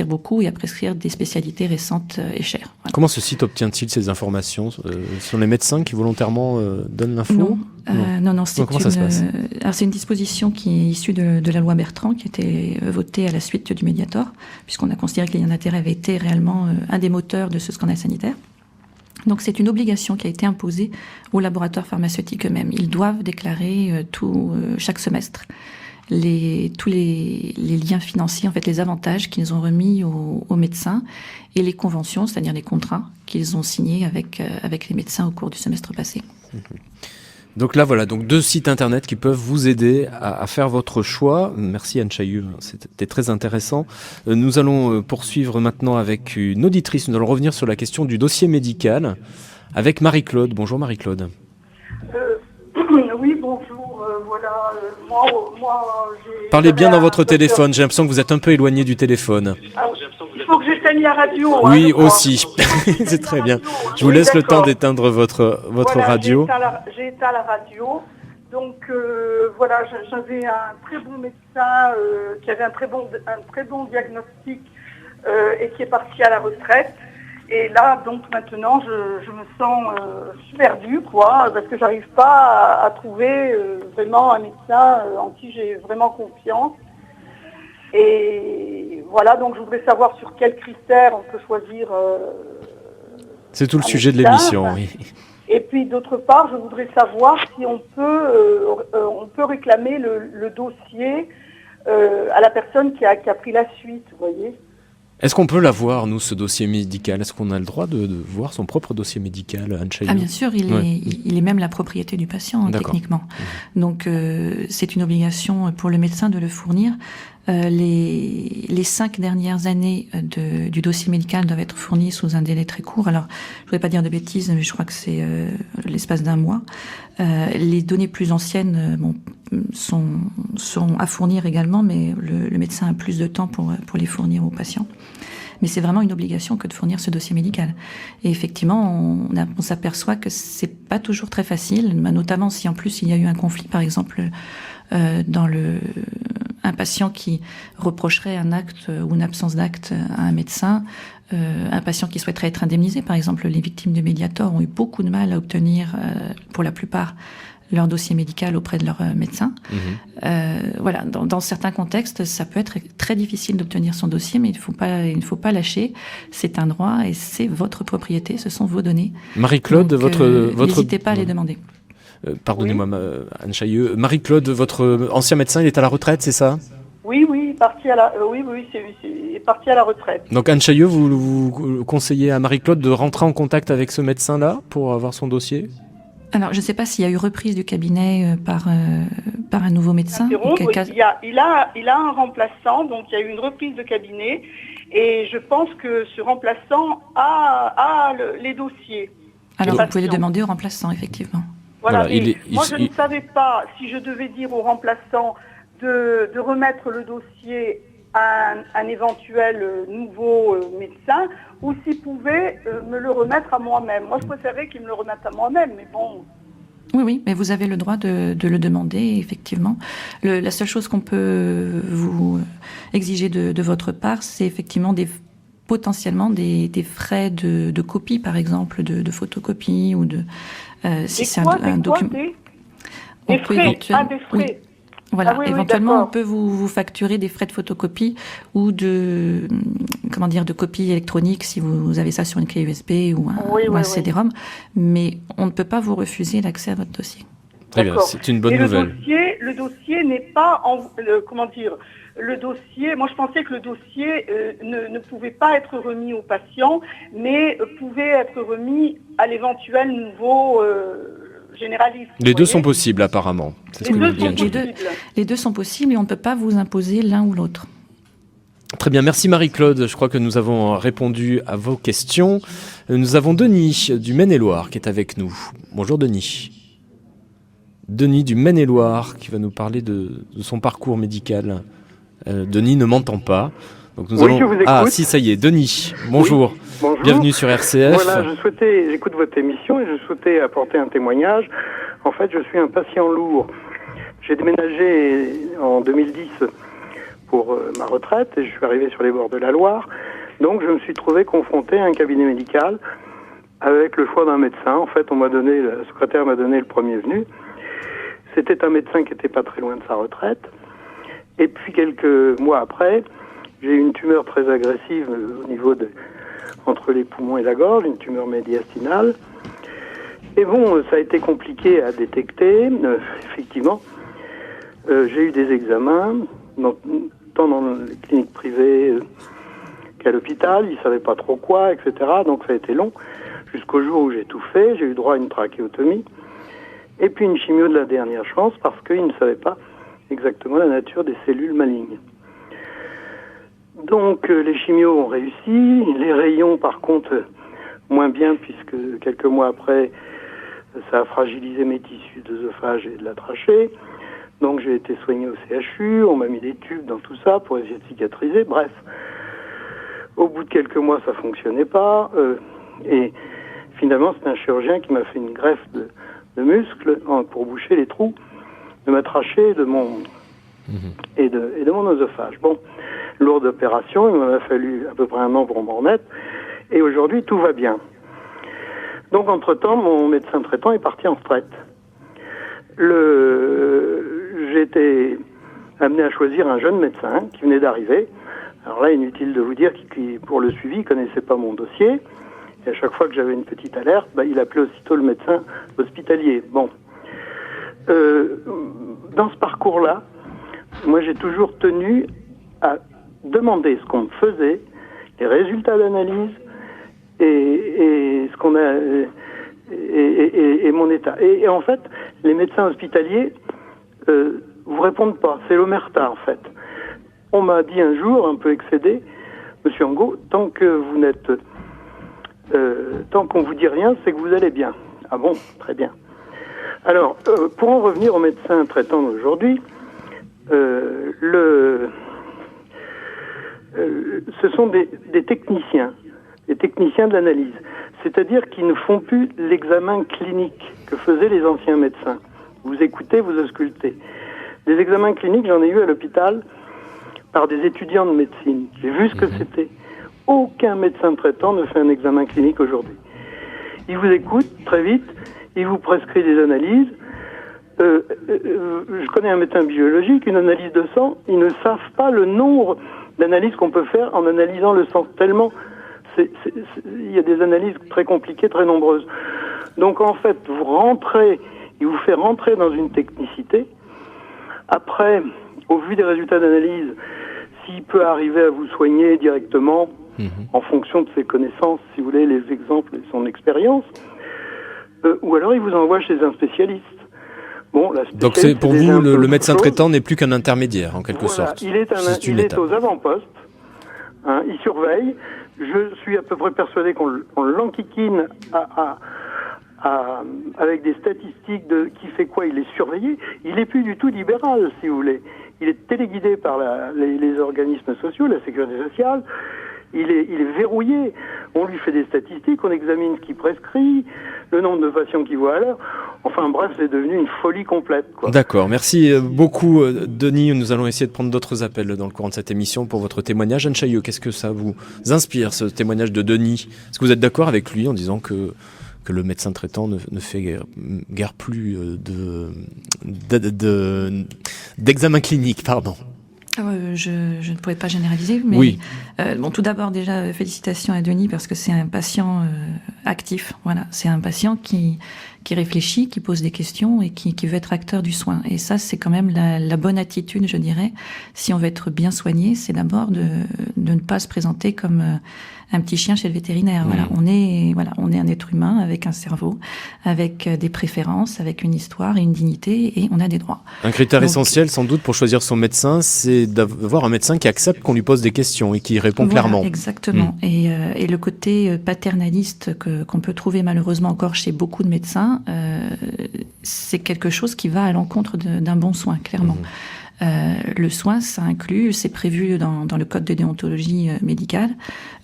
beaucoup et à prescrire des spécialités récentes et chères. Voilà. Comment ce site obtient-il ces informations ? Ce sont les médecins qui volontairement donnent l'info ? Non, c'est une disposition qui est issue de la loi Bertrand, qui a été votée à la suite du Mediator, puisqu'on a considéré que les liens d'intérêt avaient été réellement un des moteurs de ce scandale sanitaire. Donc c'est une obligation qui a été imposée aux laboratoires pharmaceutiques eux-mêmes. Ils doivent déclarer chaque semestre tous les liens financiers, en fait les avantages qu'ils ont remis aux médecins et les conventions, c'est-à-dire les contrats qu'ils ont signés avec les médecins au cours du semestre passé. Donc là, voilà, donc 2 sites internet qui peuvent vous aider à faire votre choix. Merci Anne Chailleux, c'était très intéressant. Nous allons poursuivre maintenant avec une auditrice. Nous allons revenir sur la question du dossier médical avec Marie-Claude. Bonjour Marie-Claude. Oui, bonjour. Moi, j'ai... Parlez bien dans votre téléphone, j'ai l'impression que vous êtes un peu éloigné du téléphone. Il faut que j'éteigne la radio. Oui, aussi. C'est très bien. Je vous laisse le temps d'éteindre votre radio. J'ai éteint la radio. Donc j'avais un très bon médecin qui avait un très bon diagnostic et qui est parti à la retraite. Et là, donc maintenant, je me sens perdue, parce que j'arrive pas à trouver vraiment un médecin en qui j'ai vraiment confiance. Et voilà, donc je voudrais savoir sur quels critères on peut choisir. C'est tout le sujet de l'émission, oui. Et puis d'autre part, je voudrais savoir si on peut réclamer le dossier à la personne qui a pris la suite, vous voyez. Est-ce qu'on peut l'avoir, nous, ce dossier médical ? Est-ce qu'on a le droit de voir son propre dossier médical, Anne Chailleux ? Ah bien sûr, il est même la propriété du patient, techniquement. Donc c'est une obligation pour le médecin de le fournir. Les 5 dernières années du dossier médical doivent être fournies sous un délai très court. Alors, je ne voudrais pas dire de bêtises, mais je crois que c'est l'espace d'1 mois. Les données plus anciennes sont à fournir également, mais le médecin a plus de temps pour les fournir aux patients. Mais c'est vraiment une obligation que de fournir ce dossier médical. Et effectivement, on s'aperçoit que c'est pas toujours très facile, notamment si en plus il y a eu un conflit, par exemple, un patient qui reprocherait un acte ou une absence d'acte à un médecin, un patient qui souhaiterait être indemnisé, par exemple, les victimes de Mediator ont eu beaucoup de mal à obtenir, pour la plupart, leur dossier médical auprès de leur médecin. Dans certains contextes, ça peut être très difficile d'obtenir son dossier, mais il ne faut pas lâcher. C'est un droit et c'est votre propriété, ce sont vos données. Marie-Claude, n'hésitez pas à les demander. Pardonnez-moi, Anne Chailleux. Marie-Claude, votre ancien médecin, il est à la retraite, c'est ça ? Oui, il est parti à la retraite. Donc Anne Chailleux, vous conseillez à Marie-Claude de rentrer en contact avec ce médecin-là pour avoir son dossier ? Alors, je ne sais pas s'il y a eu reprise du cabinet par un nouveau médecin. Il a un remplaçant, donc il y a eu une reprise de cabinet, et je pense que ce remplaçant a les dossiers. Alors, vous pouvez les demander au remplaçant, effectivement. Voilà, je ne savais pas si je devais dire au remplaçant de remettre le dossier à un éventuel nouveau médecin, ou s'il pouvait me le remettre à moi-même. Moi, je préférerais qu'il me le remette à moi-même, mais bon... Oui, mais vous avez le droit de le demander, effectivement. La seule chose qu'on peut vous exiger de votre part, c'est effectivement potentiellement des frais de copie, par exemple, de photocopie, ou si c'est un document... Des frais. Voilà, Ah oui, éventuellement, oui, on peut vous facturer des frais de photocopie ou de copie électronique si vous avez ça sur une clé USB ou un CD-ROM, mais on ne peut pas vous refuser l'accès à votre dossier. Très bien, c'est une bonne nouvelle. Le dossier n'est pas le dossier, moi je pensais que le dossier ne pouvait pas être remis au patient, mais pouvait être remis à l'éventuel nouveau généraliste. Les deux sont possibles apparemment. C'est ce que nous vient de dire. Les deux sont possibles et on ne peut pas vous imposer l'un ou l'autre. Très bien, merci Marie-Claude. Je crois que nous avons répondu à vos questions. Nous avons Denis du Maine-et-Loire qui est avec nous. Bonjour Denis. Denis du Maine-et-Loire qui va nous parler de son parcours médical. Denis ne m'entend pas. Donc nous allons... je vous écoute. Ah si, ça y est, Denis, bonjour. Oui, bonjour. Bienvenue sur RCF. Voilà, j'écoute votre émission et je souhaitais apporter un témoignage. En fait, je suis un patient lourd. J'ai déménagé en 2010 pour ma retraite et je suis arrivé sur les bords de la Loire. Donc je me suis trouvé confronté à un cabinet médical avec le choix d'un médecin. En fait, la secrétaire m'a donné le premier venu. C'était un médecin qui n'était pas très loin de sa retraite. Et puis quelques mois après, j'ai eu une tumeur très agressive au niveau entre les poumons et la gorge, une tumeur médiastinale. Et bon, ça a été compliqué à détecter, effectivement. J'ai eu des examens, tant dans les cliniques privées qu'à l'hôpital, ils ne savaient pas trop quoi, etc. Donc ça a été long, jusqu'au jour où j'ai tout fait. J'ai eu droit à une trachéotomie, et puis une chimio de la dernière chance, parce qu'ils ne savaient pas exactement la nature des cellules malignes. Donc les chimios ont réussi, les rayons par contre moins bien, puisque quelques mois après ça a fragilisé mes tissus d'œsophage et de la trachée. Donc j'ai été soigné au CHU, on m'a mis des tubes dans tout ça pour essayer de cicatriser, bref. Au bout de quelques mois ça fonctionnait pas, et finalement c'est un chirurgien qui m'a fait une greffe de muscles pour boucher les trous de ma trachée et de mon œsophage. Bon, lourde opération, il m'en a fallu à peu près un an pour m'en remettre, et aujourd'hui tout va bien. Donc entre-temps, mon médecin traitant est parti en retraite. J'ai été amené à choisir un jeune médecin qui venait d'arriver. Alors là, inutile de vous dire qu'il pour le suivi, il connaissait pas mon dossier. Et à chaque fois que j'avais une petite alerte, il appelait aussitôt le médecin hospitalier. Bon. Dans ce parcours-là, moi j'ai toujours tenu à demander ce qu'on me faisait, les résultats d'analyse et ce qu'on a et mon état. Et en fait, les médecins hospitaliers vous répondent pas. C'est l'omerta en fait. On m'a dit un jour, un peu excédé, Monsieur Angot, tant qu'on vous dit rien, c'est que vous allez bien. Ah bon, très bien. Alors, pour en revenir au médecin traitant d'aujourd'hui, ce sont des techniciens de l'analyse. C'est-à-dire qu'ils ne font plus l'examen clinique que faisaient les anciens médecins. Vous écoutez, vous auscultez. Des examens cliniques, j'en ai eu à l'hôpital par des étudiants de médecine. J'ai vu ce que c'était. Aucun médecin traitant ne fait un examen clinique aujourd'hui. Il vous écoute très vite, il vous prescrit des analyses. Je connais un médecin biologique, une analyse de sang, ils ne savent pas le nombre d'analyses qu'on peut faire en analysant le sang. Tellement, il y a des analyses très compliquées, très nombreuses. Donc en fait, il vous fait rentrer dans une technicité. Après, au vu des résultats d'analyse, s'il peut arriver à vous soigner directement, en fonction de ses connaissances, si vous voulez, les exemples et son expérience, ou alors il vous envoie chez un spécialiste. Bon, donc c'est pour vous, le médecin traitant n'est plus qu'un intermédiaire, en quelque sorte. Il est aux avant-postes, il surveille. Je suis à peu près persuadé qu'on l'enquiquine avec des statistiques de qui fait quoi, il est surveillé. Il n'est plus du tout libéral, si vous voulez. Il est téléguidé par les organismes sociaux, la sécurité sociale. Il est verrouillé. On lui fait des statistiques, on examine ce qu'il prescrit, le nombre de patients qu'il voit à l'heure. Enfin bref, c'est devenu une folie complète, quoi. D'accord, merci beaucoup Denis. Nous allons essayer de prendre d'autres appels dans le courant de cette émission pour votre témoignage. Anne Chaillot, qu'est-ce que ça vous inspire, ce témoignage de Denis ? Est-ce que vous êtes d'accord avec lui en disant que que le médecin traitant ne fait guère plus d'examen clinique, pardon. Je ne pourrais pas généraliser, mais oui. Tout d'abord déjà félicitations à Denis parce que c'est un patient actif. Voilà, c'est un patient qui réfléchit, qui pose des questions et qui veut être acteur du soin. Et ça, c'est quand même la bonne attitude, je dirais. Si on veut être bien soigné, c'est d'abord de ne pas se présenter comme un petit chien chez le vétérinaire. Voilà, on est un être humain avec un cerveau, avec des préférences, avec une histoire et une dignité, et on a des droits. Un critère essentiel, sans doute, pour choisir son médecin, c'est d'avoir un médecin qui accepte qu'on lui pose des questions et qui répond clairement. Exactement. Et le côté paternaliste qu'on peut trouver malheureusement encore chez beaucoup de médecins, c'est quelque chose qui va à l'encontre d'un bon soin, clairement. Le soin, ça inclut, c'est prévu dans le code de déontologie médicale,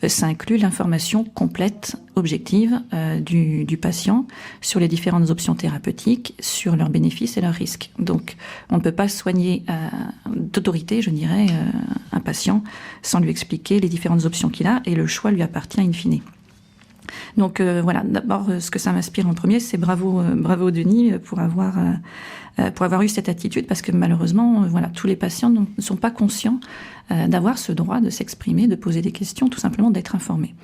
ça inclut l'information complète, objective du patient sur les différentes options thérapeutiques, sur leurs bénéfices et leurs risques. Donc, on ne peut pas soigner d'autorité, je dirais, un patient sans lui expliquer les différentes options qu'il a, et le choix lui appartient in fine. Donc d'abord, ce que ça m'inspire en premier, c'est bravo Denis pour avoir eu cette attitude, parce que malheureusement, tous les patients ne sont pas conscients d'avoir ce droit de s'exprimer, de poser des questions, tout simplement d'être informés.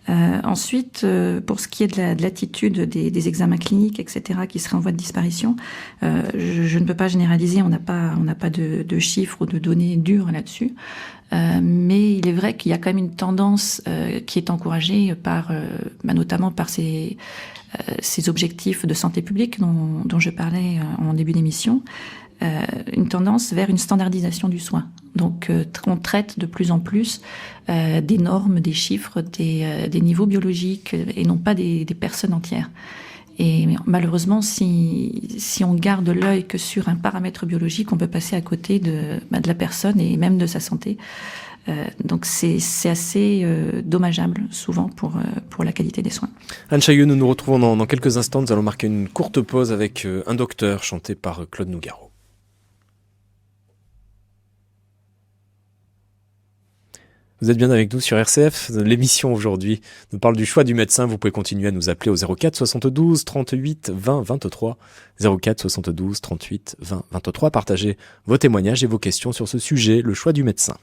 Ensuite, pour ce qui est de l'attitude des examens cliniques, etc., qui seraient en voie de disparition, je ne peux pas généraliser, on n'a pas de chiffres ou de données dures là-dessus, mais il est vrai qu'il y a quand même une tendance qui est encouragée notamment par ces objectifs de santé publique dont je parlais en début d'émission, une tendance vers une standardisation du soin. Donc, on traite de plus en plus des normes, des chiffres, des niveaux biologiques, et non pas des personnes entières. Et malheureusement, si on garde l'œil que sur un paramètre biologique, on peut passer à côté de la personne et même de sa santé. Donc c'est assez dommageable souvent pour la qualité des soins. Anne Chailleux, nous nous retrouvons dans quelques instants. Nous allons marquer une courte pause avec un docteur chanté par Claude Nougaro. Vous êtes bien avec nous sur RCF. L'émission aujourd'hui nous parle du choix du médecin. Vous pouvez continuer à nous appeler au 04 72 38 20 23. 04 72 38 20 23. Partagez vos témoignages et vos questions sur ce sujet, le choix du médecin.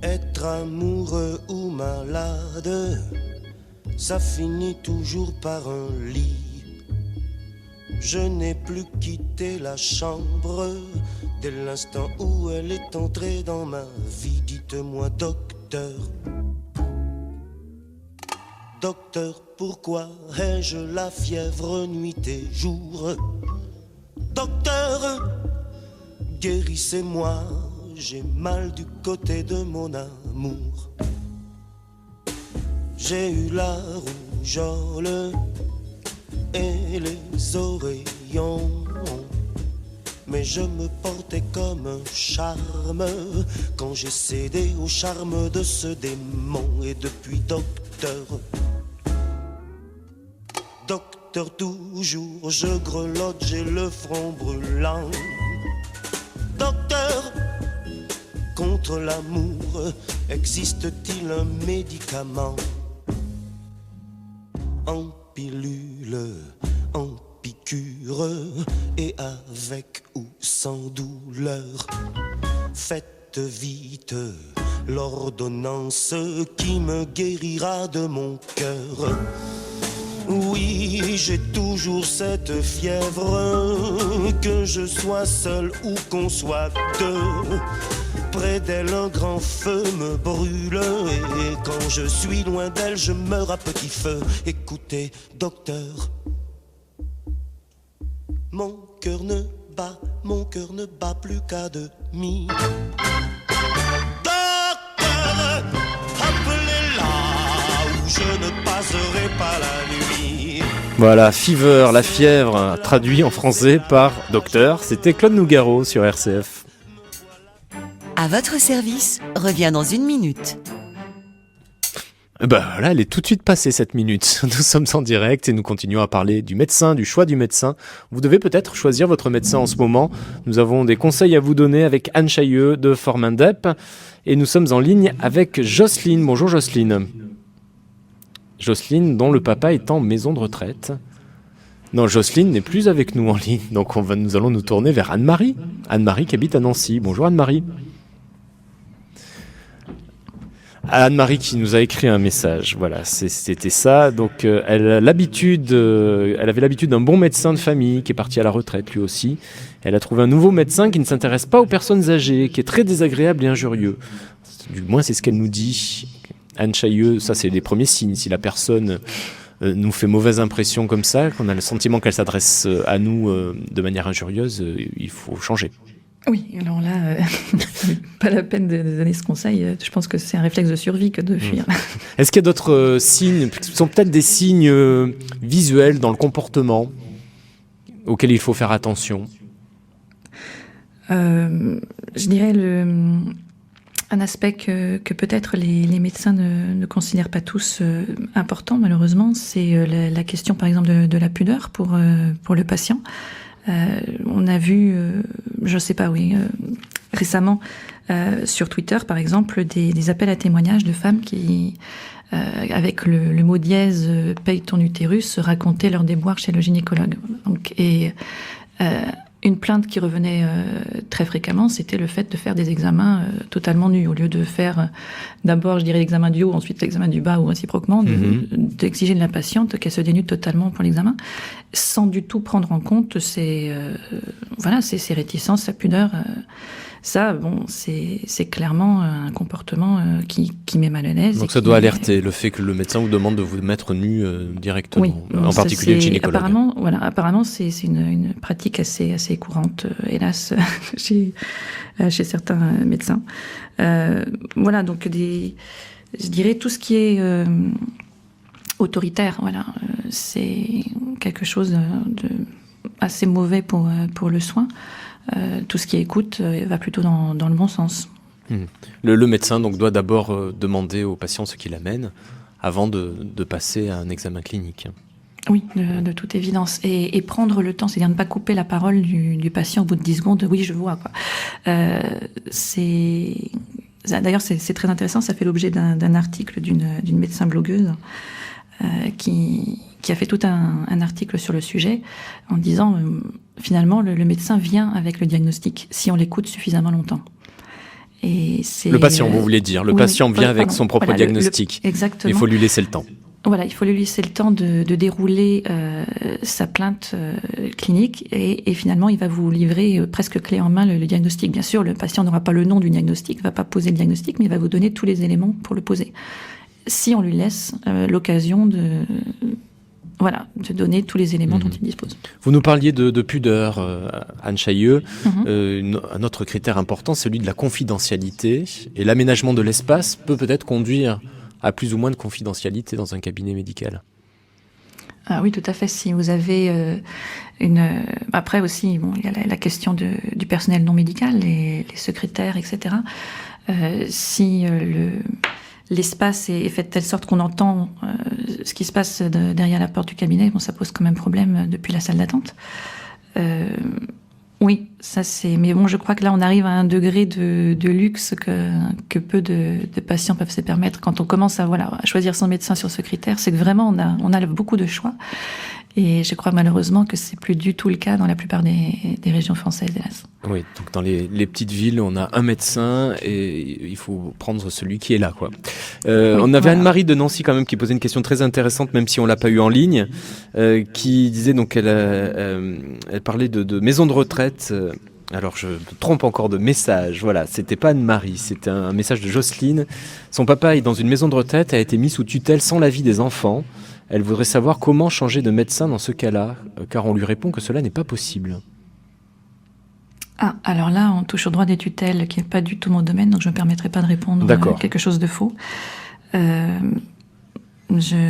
Être amoureux ou malade, ça finit toujours par un lit. Je n'ai plus quitté la chambre dès l'instant où elle est entrée dans ma vie. Dites-moi, docteur, docteur, pourquoi ai-je la fièvre nuit et jour? Docteur, guérissez-moi, j'ai mal du côté de mon amour. J'ai eu la rougeole et les oreillons, mais je me portais comme un charme quand j'ai cédé au charme de ce démon. Et depuis, docteur, docteur, toujours je grelotte, j'ai le front brûlant. Docteur, contre l'amour, existe-t-il un médicament? En pilule, en piqûre, et avec ou sans douleur. Faites vite l'ordonnance qui me guérira de mon cœur. Oui, j'ai toujours cette fièvre, que je sois seul ou qu'on soit deux. Près d'elle, un grand feu me brûle, et quand je suis loin d'elle, je meurs à petit feu. Écoutez, docteur, mon cœur ne bat plus qu'à demi. Docteur, appelez-la, ou je ne passerai pas la nuit. Voilà, Fever, la fièvre, traduit en français par docteur. C'était Claude Nougaro sur RCF. À votre service revient dans 1 minute. Voilà, elle est tout de suite passée cette minute. Nous sommes en direct et nous continuons à parler du médecin, du choix du médecin. Vous devez peut-être choisir votre médecin en ce moment. Nous avons des conseils à vous donner avec Anne Chailleux de Formindep et nous sommes en ligne avec Jocelyne. Bonjour Jocelyne. Jocelyne dont le papa est en maison de retraite. Non, Jocelyne n'est plus avec nous en ligne, donc nous allons nous tourner vers Anne-Marie. Anne-Marie qui habite à Nancy. Bonjour Anne-Marie. Anne-Marie qui nous a écrit un message, voilà, c'était ça. Donc elle avait l'habitude d'un bon médecin de famille qui est parti à la retraite lui aussi. Elle a trouvé un nouveau médecin qui ne s'intéresse pas aux personnes âgées, qui est très désagréable et injurieux. Du moins c'est ce qu'elle nous dit. Anne Chailleux, ça c'est les premiers signes. Si la personne nous fait mauvaise impression comme ça, qu'on a le sentiment qu'elle s'adresse à nous de manière injurieuse, il faut changer. Oui, alors là, pas la peine de donner ce conseil. Je pense que c'est un réflexe de survie que de fuir. Est-ce qu'il y a d'autres signes, qui sont peut-être des signes visuels dans le comportement auxquels il faut faire attention ? Je dirais un aspect que peut-être les médecins ne considèrent pas tous important, malheureusement, c'est la question, par exemple, de la pudeur pour le patient. On a vu, récemment sur Twitter, par exemple, des appels à témoignages de femmes qui, avec le mot dièse « paye ton utérus », racontaient leur déboire chez le gynécologue. Une plainte qui revenait très fréquemment, c'était le fait de faire des examens totalement nus, au lieu de faire d'abord, je dirais, l'examen du haut, ensuite l'examen du bas ou réciproquement, d'exiger de la patiente qu'elle se dénude totalement pour l'examen, sans du tout prendre en compte ses réticences, sa pudeur. C'est clairement un comportement qui met mal à l'aise. Donc ça doit alerter le fait que le médecin vous demande de vous mettre nu directement, oui, en particulier le gynécologue. Apparemment, c'est une pratique assez courante, hélas, chez certains médecins. Donc je dirais tout ce qui est autoritaire, c'est quelque chose de assez mauvais pour le soin. Tout ce qui écoute va plutôt dans le bon sens. Le médecin donc doit d'abord demander au patient ce qu'il amène avant de passer à un examen clinique. Oui, de toute évidence. Et prendre le temps, c'est-à-dire ne pas couper la parole du patient au bout de 10 secondes. Oui, je vois. D'ailleurs, c'est très intéressant. Ça fait l'objet d'un article d'une médecin blogueuse qui a fait tout un article sur le sujet en disant finalement le médecin vient avec le diagnostic si on l'écoute suffisamment longtemps. Et c'est le patient, vous voulez dire, patient vient avec son propre diagnostic. Exactement. Il faut lui laisser le temps. Voilà, il faut lui laisser le temps de dérouler sa plainte clinique et finalement il va vous livrer presque clé en main le diagnostic. Bien sûr, le patient n'aura pas le nom du diagnostic, va pas poser le diagnostic, mais il va vous donner tous les éléments pour le poser. Si on lui laisse l'occasion de donner tous les éléments dont il dispose. Vous nous parliez de pudeur, Anne Chailleux. Un autre critère important, celui de la confidentialité. Et l'aménagement de l'espace peut-être conduire à plus ou moins de confidentialité dans un cabinet médical. Ah oui, tout à fait. Si vous avez Après aussi, il y a la question du personnel non médical, les secrétaires, etc. Si l'espace est fait de telle sorte qu'on entend ce qui se passe derrière la porte du cabinet, ça pose quand même problème depuis la salle d'attente. Oui, ça c'est. Mais je crois que là on arrive à un degré de luxe que peu de patients peuvent se permettre. Quand on commence à choisir son médecin sur ce critère, c'est que vraiment on a beaucoup de choix. Et je crois malheureusement que c'est plus du tout le cas dans la plupart des régions françaises, hélas. Oui, donc dans les petites villes, on a un médecin et il faut prendre celui qui est là, quoi. On avait Anne-Marie de Nancy quand même qui posait une question très intéressante, même si on l'a pas eu en ligne, qui disait donc elle parlait de maison de retraite. Alors je me trompe encore de message, voilà, c'était pas Anne-Marie, c'était un message de Jocelyne. Son papa est dans une maison de retraite, a été mis sous tutelle sans l'avis des enfants. Elle voudrait savoir comment changer de médecin dans ce cas-là, car on lui répond que cela n'est pas possible. Ah, alors là, on touche au droit des tutelles, qui n'est pas du tout mon domaine, donc je ne me permettrai pas de répondre à quelque chose de faux.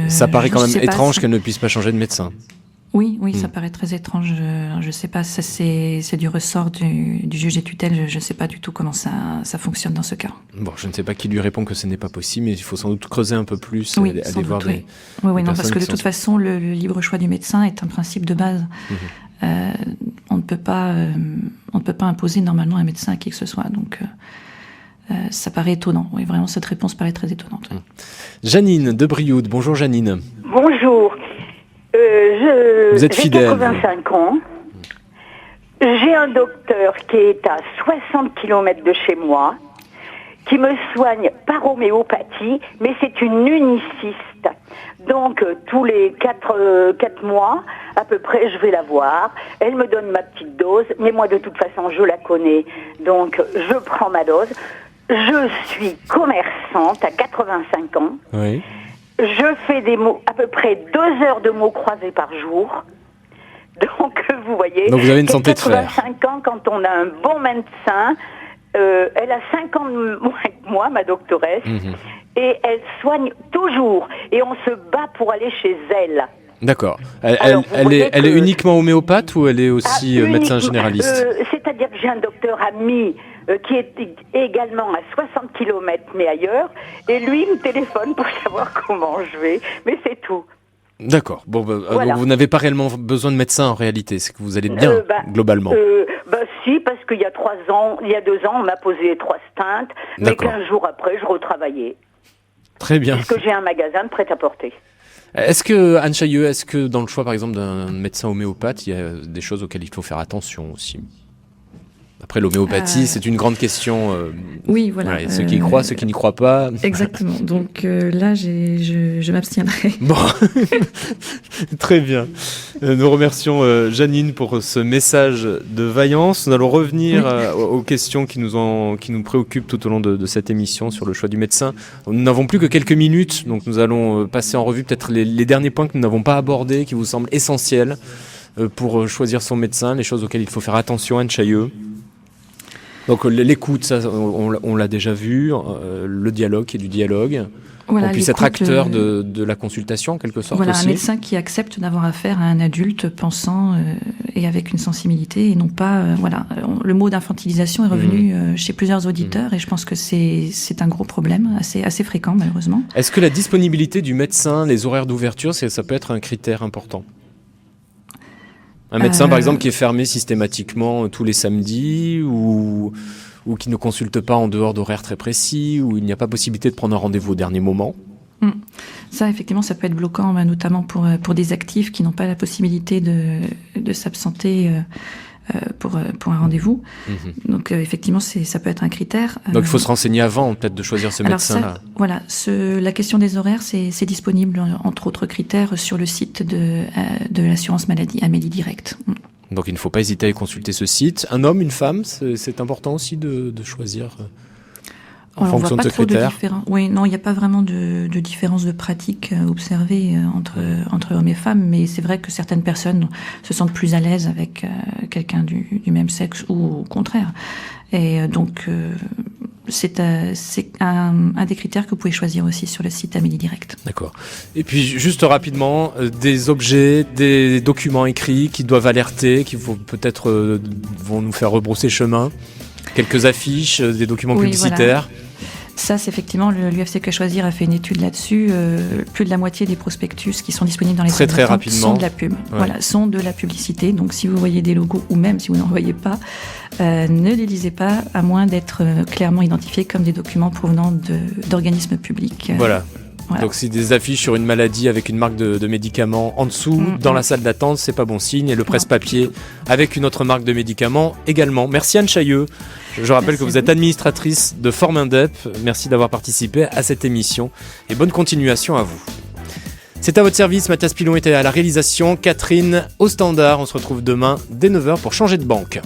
Ça paraît quand même étrange qu'elle ne puisse pas changer de médecin. Oui, ça paraît très étrange. Je sais pas, ça c'est du ressort du juge des tutelles. Je sais pas du tout comment ça fonctionne dans ce cas. Bon, je ne sais pas qui lui répond que ce n'est pas possible, mais il faut sans doute creuser un peu plus, aller voir des non, parce que de toute façon, le libre choix du médecin est un principe de base. On ne peut pas imposer normalement un médecin à qui que ce soit. Donc ça paraît étonnant. Oui, vraiment, cette réponse paraît très étonnante. Janine de Brioude. Bonjour Janine. Bonjour. Vous êtes fidèle. J'ai 85 ans. J'ai un docteur qui est à 60 km de chez moi, qui me soigne par homéopathie, mais c'est une uniciste. Donc, tous les 4 mois, à peu près, je vais la voir. Elle me donne ma petite dose, mais moi, de toute façon, je la connais. Donc, je prends ma dose. Je suis commerçante à 85 ans. Oui. Je fais à peu près 2 heures de mots croisés par jour. Donc, vous voyez. Donc, vous avez une santé de fer. 85 ans, quand on a un bon médecin, elle a 5 ans de moins que moi, ma doctoresse, et elle soigne toujours. Et on se bat pour aller chez elle. D'accord. Elle est uniquement homéopathe ou elle est aussi médecin généraliste C'est-à-dire que j'ai un docteur ami qui est également à 60 km, mais ailleurs, et lui me téléphone pour savoir comment je vais, mais c'est tout. D'accord. Bon, Voilà. donc vous n'avez pas réellement besoin de médecin en réalité, c'est que vous allez bien, globalement. Si, parce qu'il y a 2 ans, on m'a posé 3 stents, mais 15 jours après, je retravaillais. Très bien. Parce que j'ai un magasin de prêt-à-porter. Est-ce que dans le choix, par exemple, d'un médecin homéopathe, il y a des choses auxquelles il faut faire attention aussi ? Après, l'homéopathie, c'est une grande question. Oui, voilà. Ceux qui y croient, ceux qui n'y croient pas. Exactement. Donc là, je m'abstiendrai. Bon, très bien. Nous remercions Janine pour ce message de vaillance. Nous allons revenir aux questions qui nous préoccupent tout au long de cette émission sur le choix du médecin. Nous n'avons plus que quelques minutes, donc nous allons passer en revue peut-être les derniers points que nous n'avons pas abordés, qui vous semblent essentiels pour choisir son médecin, les choses auxquelles il faut faire attention, Anne Chailleux. Donc l'écoute, ça, on l'a déjà vu, le dialogue qui est du dialogue. Voilà, on puisse être acteur de la consultation en quelque sorte aussi. Un médecin qui accepte d'avoir affaire à un adulte pensant et avec une sensibilité et non pas... le mot d'infantilisation est revenu chez plusieurs auditeurs et je pense que c'est un gros problème, assez fréquent malheureusement. Est-ce que la disponibilité du médecin, les horaires d'ouverture, ça peut être un critère important ? Un médecin, par exemple, qui est fermé systématiquement tous les samedis ou qui ne consulte pas en dehors d'horaires très précis, où il n'y a pas possibilité de prendre un rendez-vous au dernier moment. Ça, effectivement, ça peut être bloquant, notamment pour des actifs qui n'ont pas la possibilité de s'absenter pour un rendez-vous. Donc, effectivement, ça peut être un critère. Donc, il faut se renseigner avant, peut-être, de choisir ce médecin-là. Voilà, la question des horaires, c'est disponible, entre autres critères, sur le site de l'assurance maladie Amélie Direct. Donc, il ne faut pas hésiter à consulter ce site. Un homme, une femme, c'est important aussi de choisir en fonction de ce critère. Oui, non, il n'y a pas vraiment de différence de pratique observée entre hommes et femmes, mais c'est vrai que certaines personnes se sentent plus à l'aise avec quelqu'un du même sexe ou au contraire. Et donc, c'est un des critères que vous pouvez choisir aussi sur le site Amélie Direct. D'accord. Et puis, juste rapidement, des objets, des documents écrits qui doivent alerter, qui peut-être vont nous faire rebrousser chemin. Quelques affiches, des documents publicitaires. Voilà. Ça, c'est effectivement, l'UFC Que Choisir a fait une étude là-dessus. Plus de la moitié des prospectus qui sont disponibles dans les très rapidement sont de la pub. Voilà, sont de la publicité. Donc, si vous voyez des logos ou même si vous n'en voyez pas, ne les lisez pas, à moins d'être clairement identifiés comme des documents provenant d'organismes publics. Voilà. Donc si des affiches sur une maladie avec une marque de médicaments en dessous, dans la salle d'attente, c'est pas bon signe. Et le presse-papier avec une autre marque de médicaments également. Merci Anne Chailleux. Je rappelle que vous êtes administratrice de Formindep. Merci d'avoir participé à cette émission et bonne continuation à vous. C'est à votre service, Mathias Pilon était à la réalisation, Catherine au standard. On se retrouve demain dès 9h pour changer de banque.